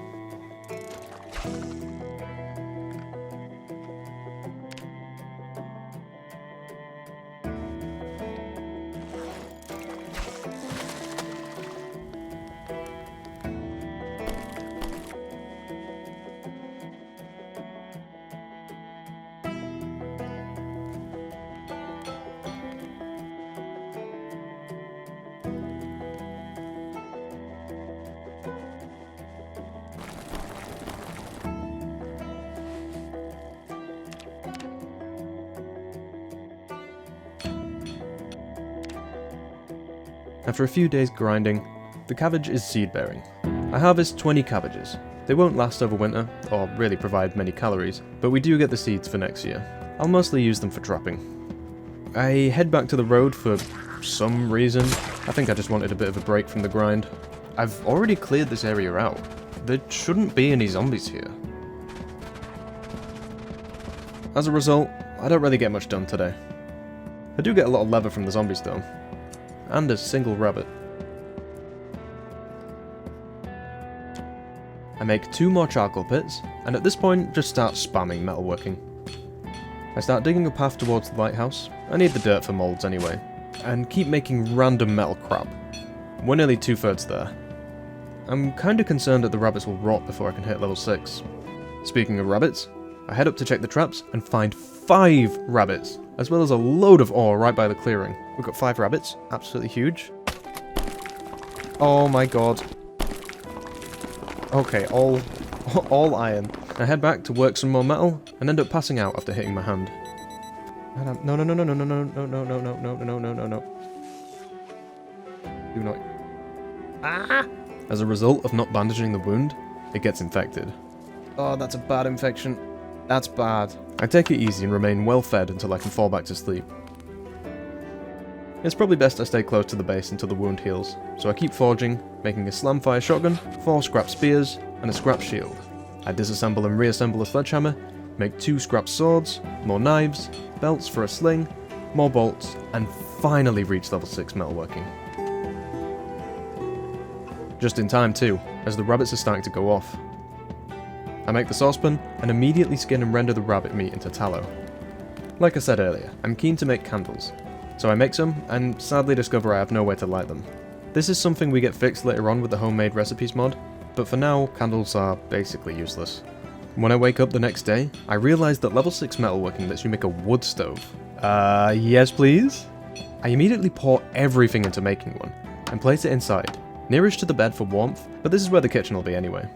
After a few days grinding, the cabbage is seed bearing. I harvest 20 cabbages. They won't last over winter, or really provide many calories, but we do get the seeds for next year. I'll mostly use them for trapping. I head back to the road for some reason. I think I just wanted a bit of a break from the grind. I've already cleared this area out. There shouldn't be any zombies here. As a result, I don't really get much done today. I do get a lot of leather from the zombies though. And a single rabbit. I make 2 more charcoal pits, and at this point just start spamming metalworking. I start digging a path towards the lighthouse. I need the dirt for molds anyway, and keep making random metal crap. We're nearly 2/3 there. I'm kinda concerned that the rabbits will rot before I can hit level 6. Speaking of rabbits, I head up to check the traps and find 5 rabbits, as well as a load of ore right by the clearing. We've got 5 rabbits, absolutely huge. Oh my god. Okay, all iron. I head back to work some more metal and end up passing out after hitting my hand. No. Do not. Ah! As a result of not bandaging the wound, it gets infected. Oh, that's a bad infection. That's bad. I take it easy and remain well fed until I can fall back to sleep. It's probably best I stay close to the base until the wound heals, so I keep forging, making a slamfire shotgun, 4 scrap spears, and a scrap shield. I disassemble and reassemble a sledgehammer, make 2 scrap swords, more knives, belts for a sling, more bolts, and finally reach level 6 metalworking. Just in time too, as the rabbits are starting to go off. I make the saucepan and immediately skin and render the rabbit meat into tallow. Like I said earlier, I'm keen to make candles, so I make some and sadly discover I have no way to light them. This is something we get fixed later on with the homemade recipes mod, but for now, candles are basically useless. When I wake up the next day, I realise that level 6 metalworking lets you make a wood stove. Yes please? I immediately pour everything into making one, and place it inside, nearest to the bed for warmth, but this is where the kitchen will be anyway.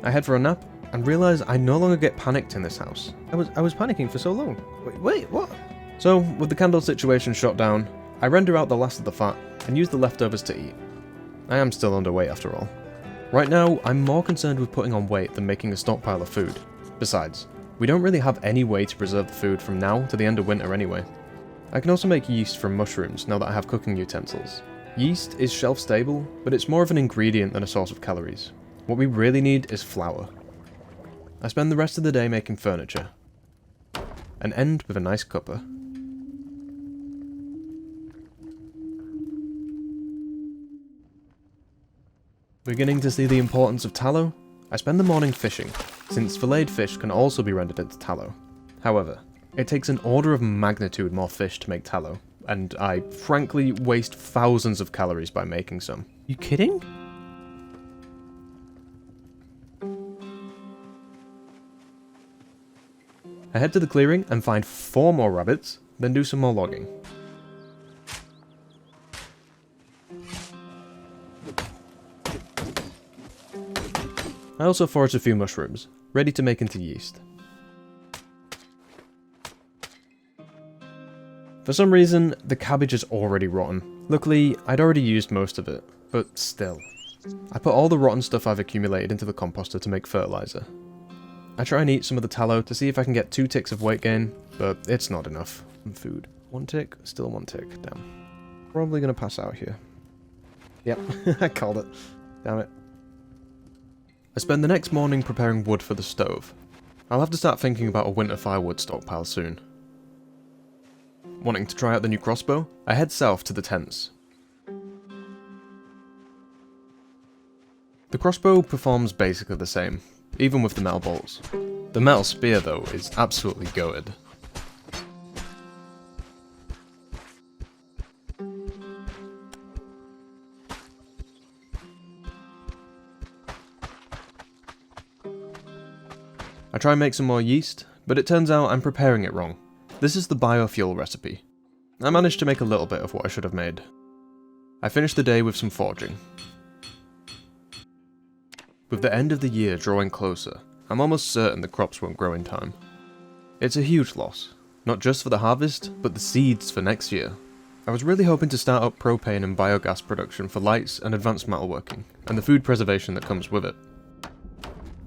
I head for a nap, and realise I no longer get panicked in this house. I was panicking for so long. Wait, what? So, with the candle situation shut down, I render out the last of the fat, and use the leftovers to eat. I am still underweight after all. Right now, I'm more concerned with putting on weight than making a stockpile of food. Besides, we don't really have any way to preserve the food from now to the end of winter anyway. I can also make yeast from mushrooms now that I have cooking utensils. Yeast is shelf stable, but it's more of an ingredient than a source of calories. What we really need is flour. I spend the rest of the day making furniture, and end with a nice cuppa. Beginning to see the importance of tallow, I spend the morning fishing, since filleted fish can also be rendered into tallow. However, it takes an order of magnitude more fish to make tallow, and I frankly waste thousands of calories by making some. You kidding? I head to the clearing and find 4 more rabbits, then do some more logging. I also foraged a few mushrooms, ready to make into yeast. For some reason, the cabbage is already rotten. Luckily, I'd already used most of it, but still. I put all the rotten stuff I've accumulated into the composter to make fertilizer. I try and eat some of the tallow to see if I can get 2 ticks of weight gain, but it's not enough. Food. 1 tick, still 1 tick, damn. Probably gonna pass out here. Yep, I called it. Damn it. I spend the next morning preparing wood for the stove. I'll have to start thinking about a winter firewood stockpile soon. Wanting to try out the new crossbow, I head south to the tents. The crossbow performs basically the same, even with the metal bolts. The metal spear though is absolutely goated. I try and make some more yeast, but it turns out I'm preparing it wrong. This is the biofuel recipe. I managed to make a little bit of what I should have made. I finished the day with some foraging. With the end of the year drawing closer, I'm almost certain the crops won't grow in time. It's a huge loss, not just for the harvest, but the seeds for next year. I was really hoping to start up propane and biogas production for lights and advanced metalworking, and the food preservation that comes with it.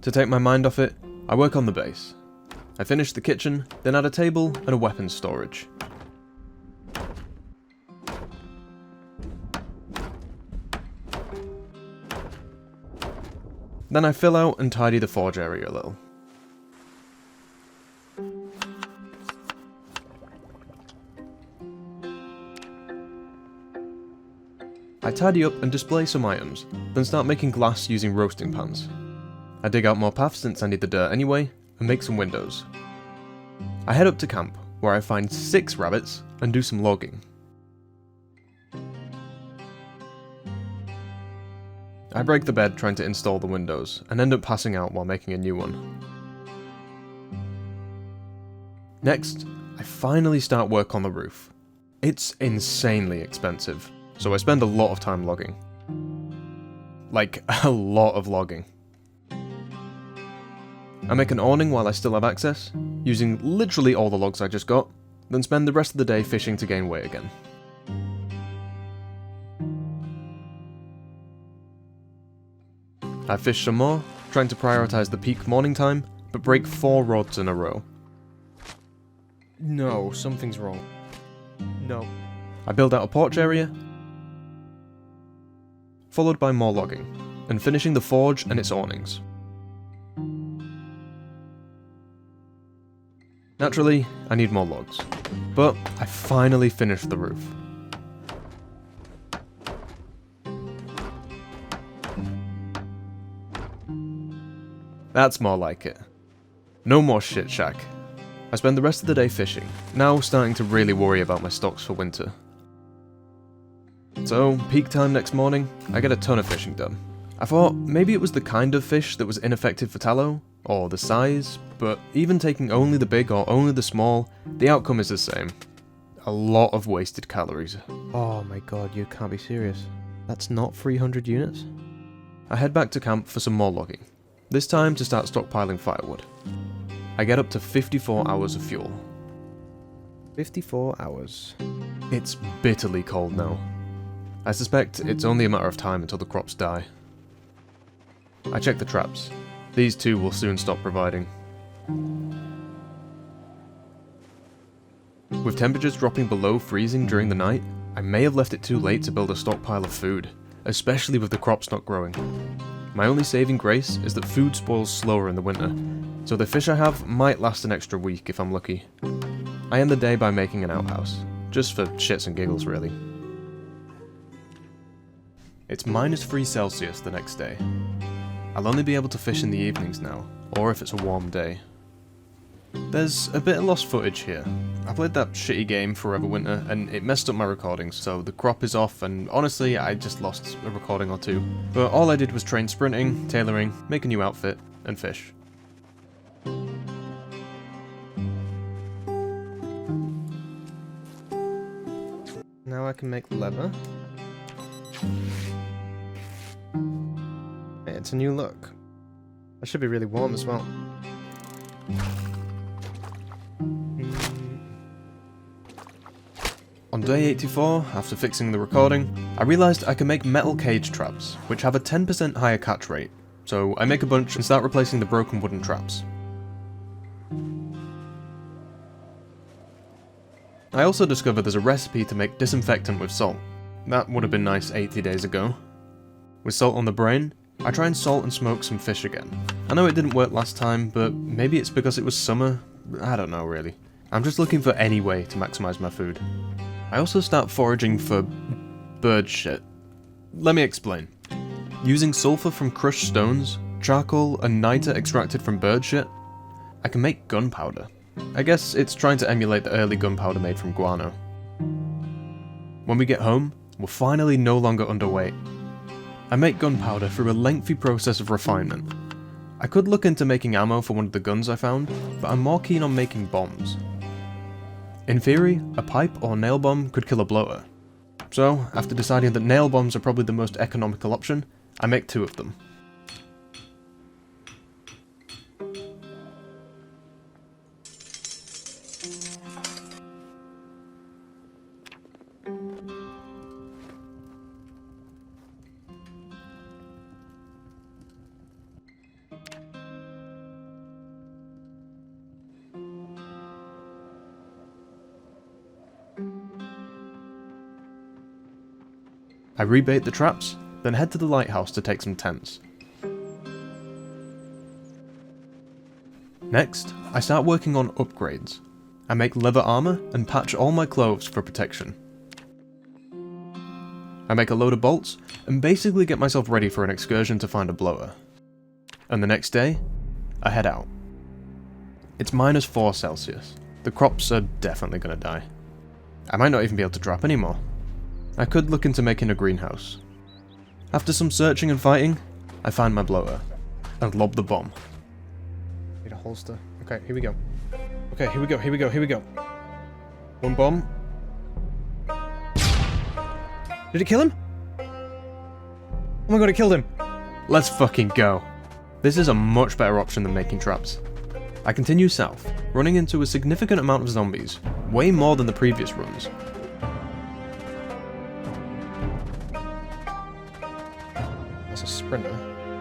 To take my mind off it, I work on the base. I finish the kitchen, then add a table and a weapons storage. Then I fill out and tidy the forge area a little. I tidy up and display some items, then start making glass using roasting pans. I dig out more paths since I need the dirt anyway, and make some windows. I head up to camp, where I find 6 rabbits and do some logging. I break the bed trying to install the windows, and end up passing out while making a new one. Next, I finally start work on the roof. It's insanely expensive, so I spend a lot of time logging. Like, a lot of logging. I make an awning while I still have access, using literally all the logs I just got, then spend the rest of the day fishing to gain weight again. I fish some more, trying to prioritize the peak morning time, but break 4 rods in a row. No, something's wrong. No. I build out a porch area, followed by more logging, and finishing the forge and its awnings. Naturally, I need more logs, but I finally finished the roof. That's more like it. No more shit shack. I spend the rest of the day fishing, now starting to really worry about my stocks for winter. So, peak time next morning, I get a ton of fishing done. I thought maybe it was the kind of fish that was ineffective for tallow, or the size, but even taking only the big or only the small, the outcome is the same. A lot of wasted calories. Oh my god, you can't be serious. That's not 300 units? I head back to camp for some more logging, this time to start stockpiling firewood. I get up to 54 hours of fuel. 54 hours. It's bitterly cold now. I suspect it's only a matter of time until the crops die. I check the traps. These too will soon stop providing. With temperatures dropping below freezing during the night, I may have left it too late to build a stockpile of food, especially with the crops not growing. My only saving grace is that food spoils slower in the winter, so the fish I have might last an extra week if I'm lucky. I end the day by making an outhouse, just for shits and giggles really. It's -3 the next day. I'll only be able to fish in the evenings now, or if it's a warm day. There's a bit of lost footage here. I played that shitty game Forever Winter and it messed up my recordings, so the crop is off and honestly I just lost a recording or two. But all I did was train sprinting, tailoring, make a new outfit, and fish. Now I can make leather. Hey, it's a new look. That should be really warm as well. On day 84, after fixing the recording, I realised I can make metal cage traps, which have a 10% higher catch rate, so I make a bunch and start replacing the broken wooden traps. I also discovered there's a recipe to make disinfectant with salt. That would have been nice 80 days ago. With salt on the brain, I try and salt and smoke some fish again. I know it didn't work last time, but maybe it's because it was summer, I don't know really. I'm just looking for any way to maximise my food. I also start foraging for bird shit. Let me explain. Using sulfur from crushed stones, charcoal and niter extracted from bird shit, I can make gunpowder. I guess it's trying to emulate the early gunpowder made from guano. When we get home, we're finally no longer underweight. I make gunpowder through a lengthy process of refinement. I could look into making ammo for one of the guns I found, but I'm more keen on making bombs. In theory, a pipe or nail bomb could kill a bloater. So, after deciding that nail bombs are probably the most economical option, I make 2 of them. I rebait the traps, then head to the lighthouse to take some tents. Next, I start working on upgrades. I make leather armor and patch all my clothes for protection. I make a load of bolts and basically get myself ready for an excursion to find a bloater. And the next day, I head out. It's -4 The crops are definitely gonna die. I might not even be able to drop anymore. I could look into making a greenhouse. After some searching and fighting, I find my bloater, and lob the bomb. Need a holster. Okay, here we go. Okay, here we go, here we go, here we go. One bomb. Did it kill him? Oh my god, it killed him! Let's fucking go. This is a much better option than making traps. I continue south, running into a significant amount of zombies, way more than the previous runs. That's a sprinter.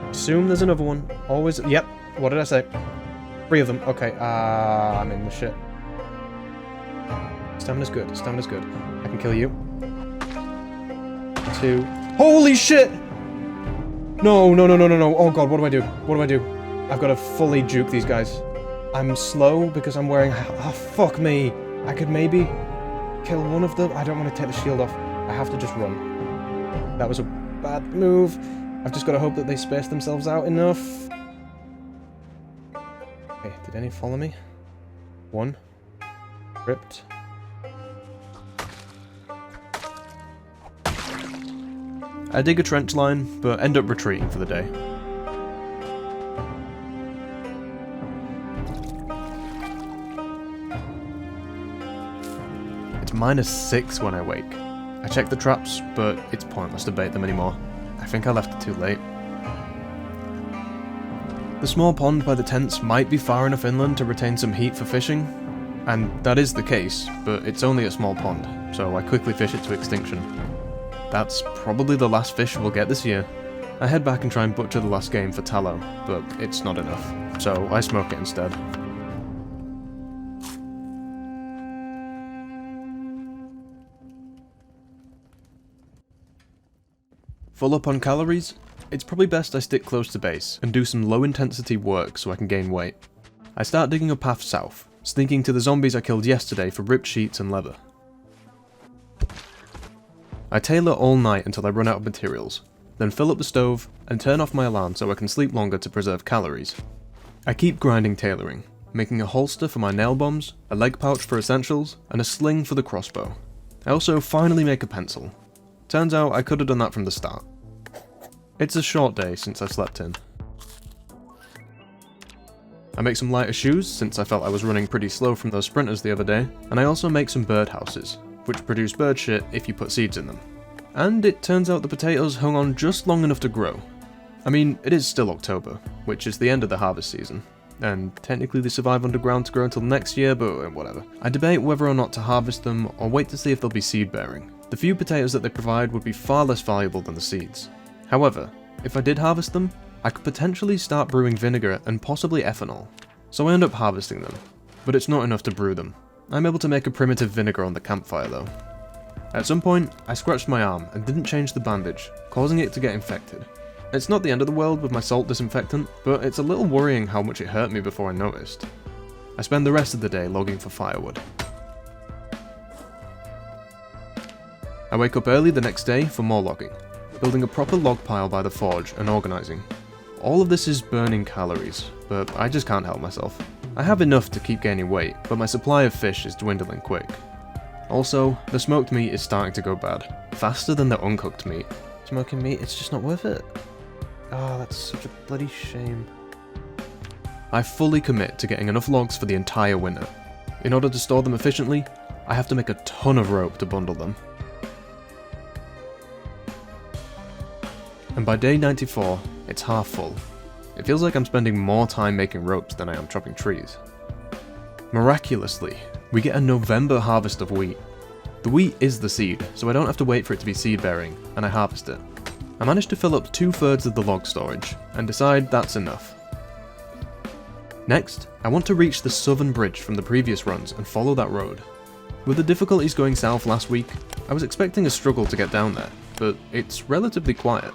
Assume there's another one. Always. Yep. What did I say? 3 of them. Okay. I'm in the shit. Stamina's good. Stamina's good. I can kill you. 2. Holy shit! No, no, no, no, no, no. Oh god, what do I do? What do I do? I've got to fully juke these guys. I'm slow because I'm wearing... Oh, fuck me. I could maybe kill one of them. I don't want to take the shield off. I have to just run. That was a bad move. I've just got to hope that they space themselves out enough. Okay, did any follow me? 1. Ripped. I dig a trench line, but end up retreating for the day. It's -6 when I wake. I check the traps, but it's pointless to bait them anymore. I think I left it too late. The small pond by the tents might be far enough inland to retain some heat for fishing, and that is the case, but it's only a small pond, so I quickly fish it to extinction. That's probably the last fish we'll get this year. I head back and try and butcher the last game for tallow, but it's not enough, so I smoke it instead. Full up on calories, it's probably best I stick close to base and do some low intensity work so I can gain weight. I start digging a path south, sneaking to the zombies I killed yesterday for ripped sheets and leather. I tailor all night until I run out of materials, then fill up the stove and turn off my alarm so I can sleep longer to preserve calories. I keep grinding tailoring, making a holster for my nail bombs, a leg pouch for essentials, and a sling for the crossbow. I also finally make a pencil. Turns out I could have done that from the start. It's a short day since I slept in. I make some lighter shoes since I felt I was running pretty slow from those sprinters the other day, and I also make some bird houses, which produce bird shit if you put seeds in them. And it turns out the potatoes hung on just long enough to grow. I mean, it is still October, which is the end of the harvest season, and technically they survive underground to grow until next year, but whatever. I debate whether or not to harvest them or wait to see if they'll be seed bearing. The few potatoes that they provide would be far less valuable than the seeds. However, if I did harvest them, I could potentially start brewing vinegar and possibly ethanol. So I end up harvesting them, but it's not enough to brew them. I'm able to make a primitive vinegar on the campfire though. At some point, I scratched my arm and didn't change the bandage, causing it to get infected. It's not the end of the world with my salt disinfectant, but it's a little worrying how much it hurt me before I noticed. I spend the rest of the day logging for firewood. I wake up early the next day for more logging, building a proper log pile by the forge and organising. All of this is burning calories, but I just can't help myself. I have enough to keep gaining weight, but my supply of fish is dwindling quick. Also, the smoked meat is starting to go bad, faster than the uncooked meat. Smoking meat, it's just not worth it. Oh, that's such a bloody shame. I fully commit to getting enough logs for the entire winter. In order to store them efficiently, I have to make a ton of rope to bundle them. And by day 94, it's half full. It feels like I'm spending more time making ropes than I am chopping trees. Miraculously, we get a November harvest of wheat. The wheat is the seed, so I don't have to wait for it to be seed bearing, and I harvest it. I managed to fill up 2/3 of the log storage, and decide that's enough. Next, I want to reach the southern bridge from the previous runs and follow that road. With the difficulties going south last week, I was expecting a struggle to get down there, but it's relatively quiet.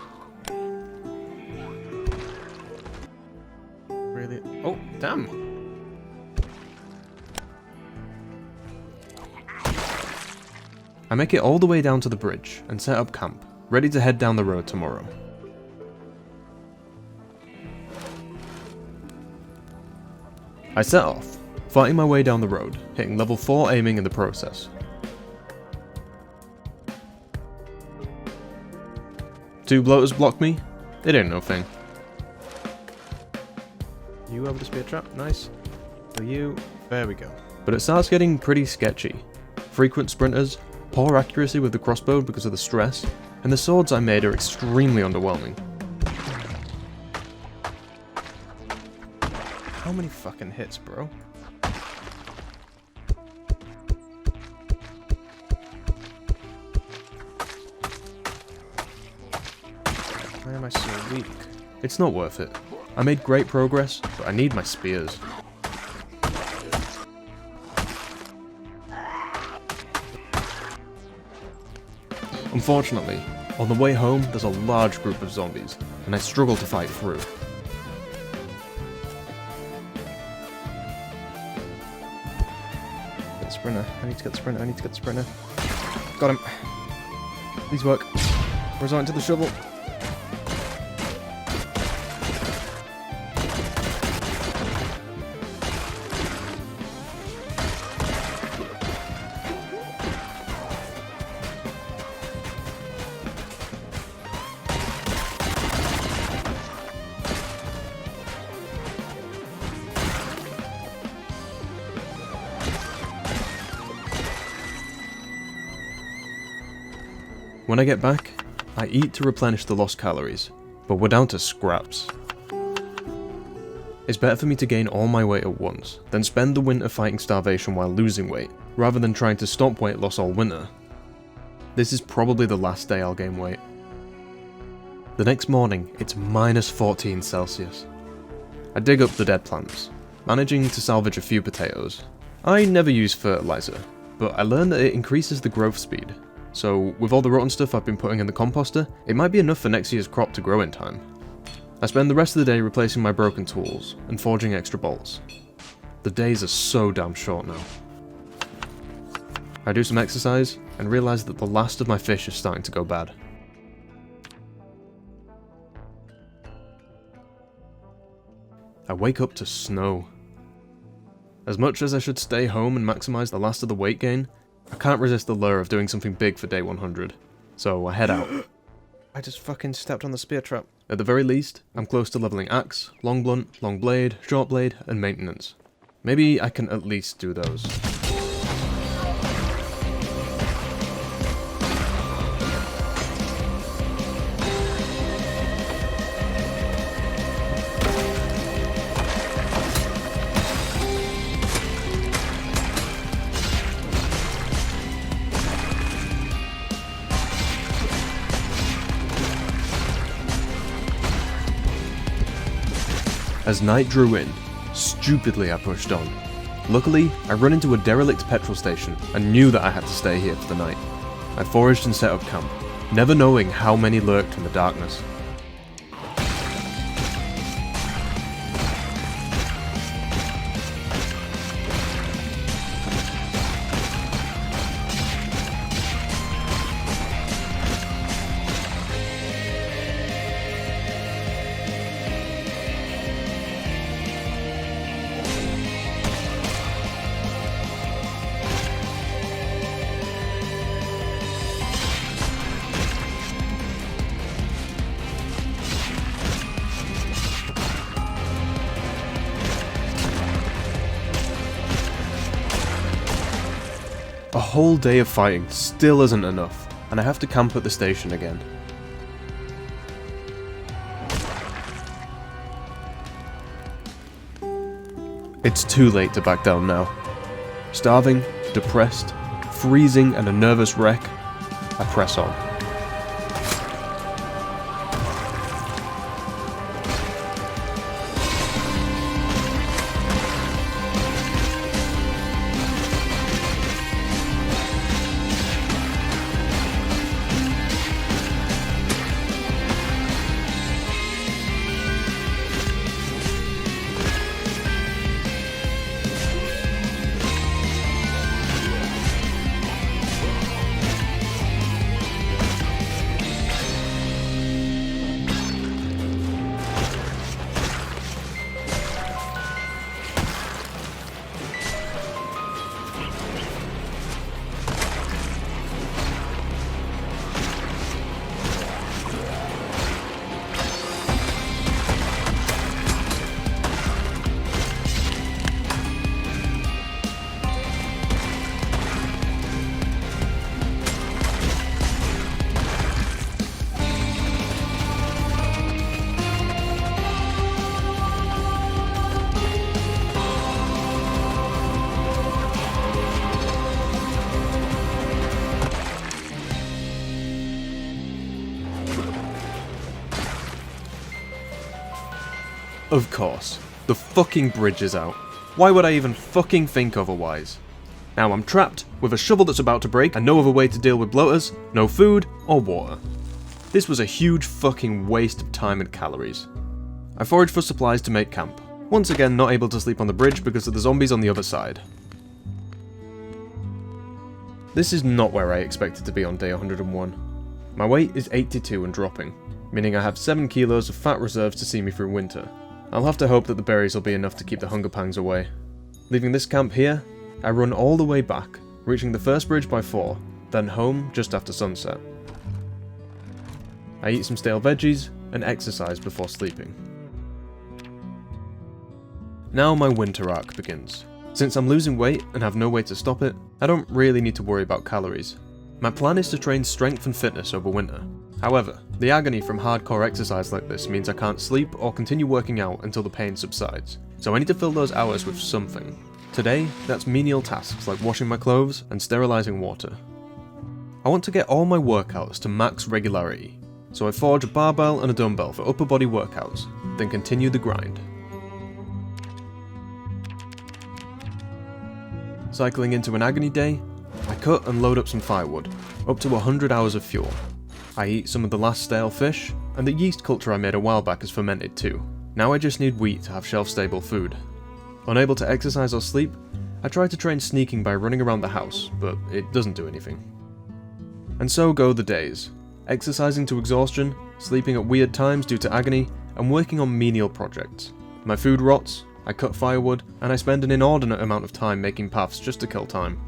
Really? Oh, damn! I make it all the way down to the bridge and set up camp, ready to head down the road tomorrow. I set off, fighting my way down the road, hitting level 4 aiming in the process. Two bloaters blocked me. It ain't no thing. You over the spear trap, nice. So you, there we go. But it starts getting pretty sketchy. Frequent sprinters, poor accuracy with the crossbow because of the stress, and the swords I made are extremely underwhelming. How many fucking hits, bro? Why am I so weak? It's not worth it. I made great progress, but I need my spears. Unfortunately, on the way home there's a large group of zombies, and I struggle to fight through. Get the sprinter, I need to get the sprinter, I need to get the sprinter. Got him. Please work. Resort to the shovel. When I get back, I eat to replenish the lost calories, but we're down to scraps. It's better for me to gain all my weight at once, than spend the winter fighting starvation while losing weight, rather than trying to stop weight loss all winter. This is probably the last day I'll gain weight. The next morning, it's -14 Celsius. I dig up the dead plants, managing to salvage a few potatoes. I never use fertilizer, but I learned that it increases the growth speed. so with all the rotten stuff I've been putting in the composter, it might be enough for next year's crop to grow in time. I spend the rest of the day replacing my broken tools and forging extra bolts. The days are so damn short now. I do some exercise and realise that the last of my fish is starting to go bad. I wake up to snow. As much as I should stay home and maximise the last of the weight gain, I can't resist the lure of doing something big for day 100, so I head out. I just fucking stepped on the spear trap. At the very least, I'm close to leveling axe, long blunt, long blade, short blade, and maintenance. Maybe I can at least do those. As night drew in, stupidly I pushed on. Luckily, I run into a derelict petrol station and knew that I had to stay here for the night. I foraged and set up camp, never knowing how many lurked in the darkness. A whole day of fighting still isn't enough, and I have to camp at the station again. It's too late to back down now. Starving, depressed, freezing, and a nervous wreck, I press on. Of course. The fucking bridge is out. Why would I even fucking think otherwise? Now I'm trapped, with a shovel that's about to break, and no other way to deal with bloaters, no food, or water. This was a huge fucking waste of time and calories. I foraged for supplies to make camp. Once again not able to sleep on the bridge because of the zombies on the other side. This is not where I expected to be on day 101. My weight is 82 and dropping, meaning I have 7 kilos of fat reserves to see me through winter. I'll have to hope that the berries will be enough to keep the hunger pangs away. Leaving this camp here, I run all the way back, reaching the first bridge by 4, then home just after sunset. I eat some stale veggies and exercise before sleeping. Now my winter arc begins. Since I'm losing weight and have no way to stop it, I don't really need to worry about calories. My plan is to train strength and fitness over winter. However, the agony from hardcore exercise like this means I can't sleep or continue working out until the pain subsides, so I need to fill those hours with something. Today, that's menial tasks like washing my clothes and sterilizing water. I want to get all my workouts to max regularity, so I forge a barbell and a dumbbell for upper body workouts, then continue the grind. Cycling into an agony day, I cut and load up some firewood, up to 100 hours of fuel. I eat some of the last stale fish, and the yeast culture I made a while back is fermented too. Now I just need wheat to have shelf-stable food. Unable to exercise or sleep, I try to train sneaking by running around the house, but it doesn't do anything. And so go the days, exercising to exhaustion, sleeping at weird times due to agony, and working on menial projects. My food rots, I cut firewood, and I spend an inordinate amount of time making paths just to kill time.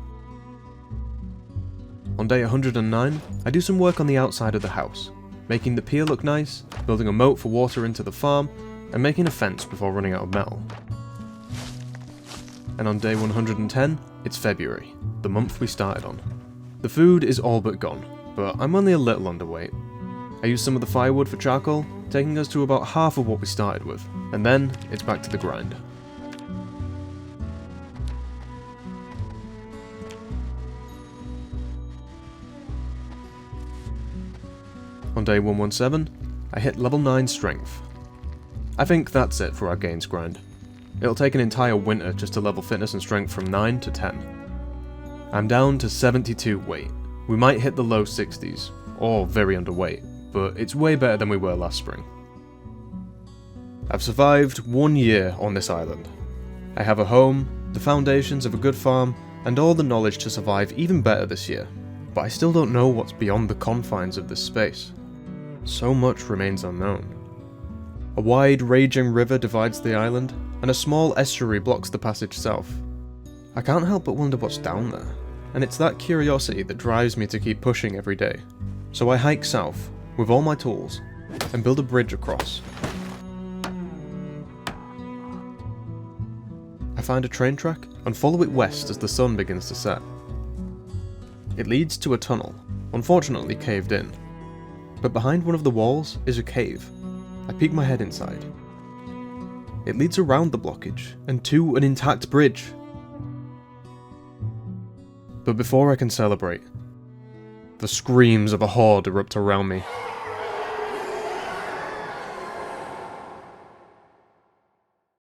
On day 109, I do some work on the outside of the house, making the pier look nice, building a moat for water into the farm, and making a fence before running out of metal. And on day 110, it's February, the month we started on. The food is all but gone, but I'm only a little underweight. I use some of the firewood for charcoal, taking us to about half of what we started with, and then it's back to the grind. On day 117, I hit level 9 strength. I think that's it for our gains grind. It'll take an entire winter just to level fitness and strength from 9 to 10. I'm down to 72 weight. We might hit the low 60s, or very underweight, but it's way better than we were last spring. I've survived 1 year on this island. I have a home, the foundations of a good farm, and all the knowledge to survive even better this year, but I still don't know what's beyond the confines of this space. So much remains unknown. A wide, raging river divides the island, and a small estuary blocks the passage south. I can't help but wonder what's down there, and it's that curiosity that drives me to keep pushing every day. So I hike south, with all my tools, and build a bridge across. I find a train track, and follow it west as the sun begins to set. It leads to a tunnel, unfortunately caved in. But behind one of the walls is a cave. I peek my head inside. It leads around the blockage, and to an intact bridge. But before I can celebrate, the screams of a horde erupt around me.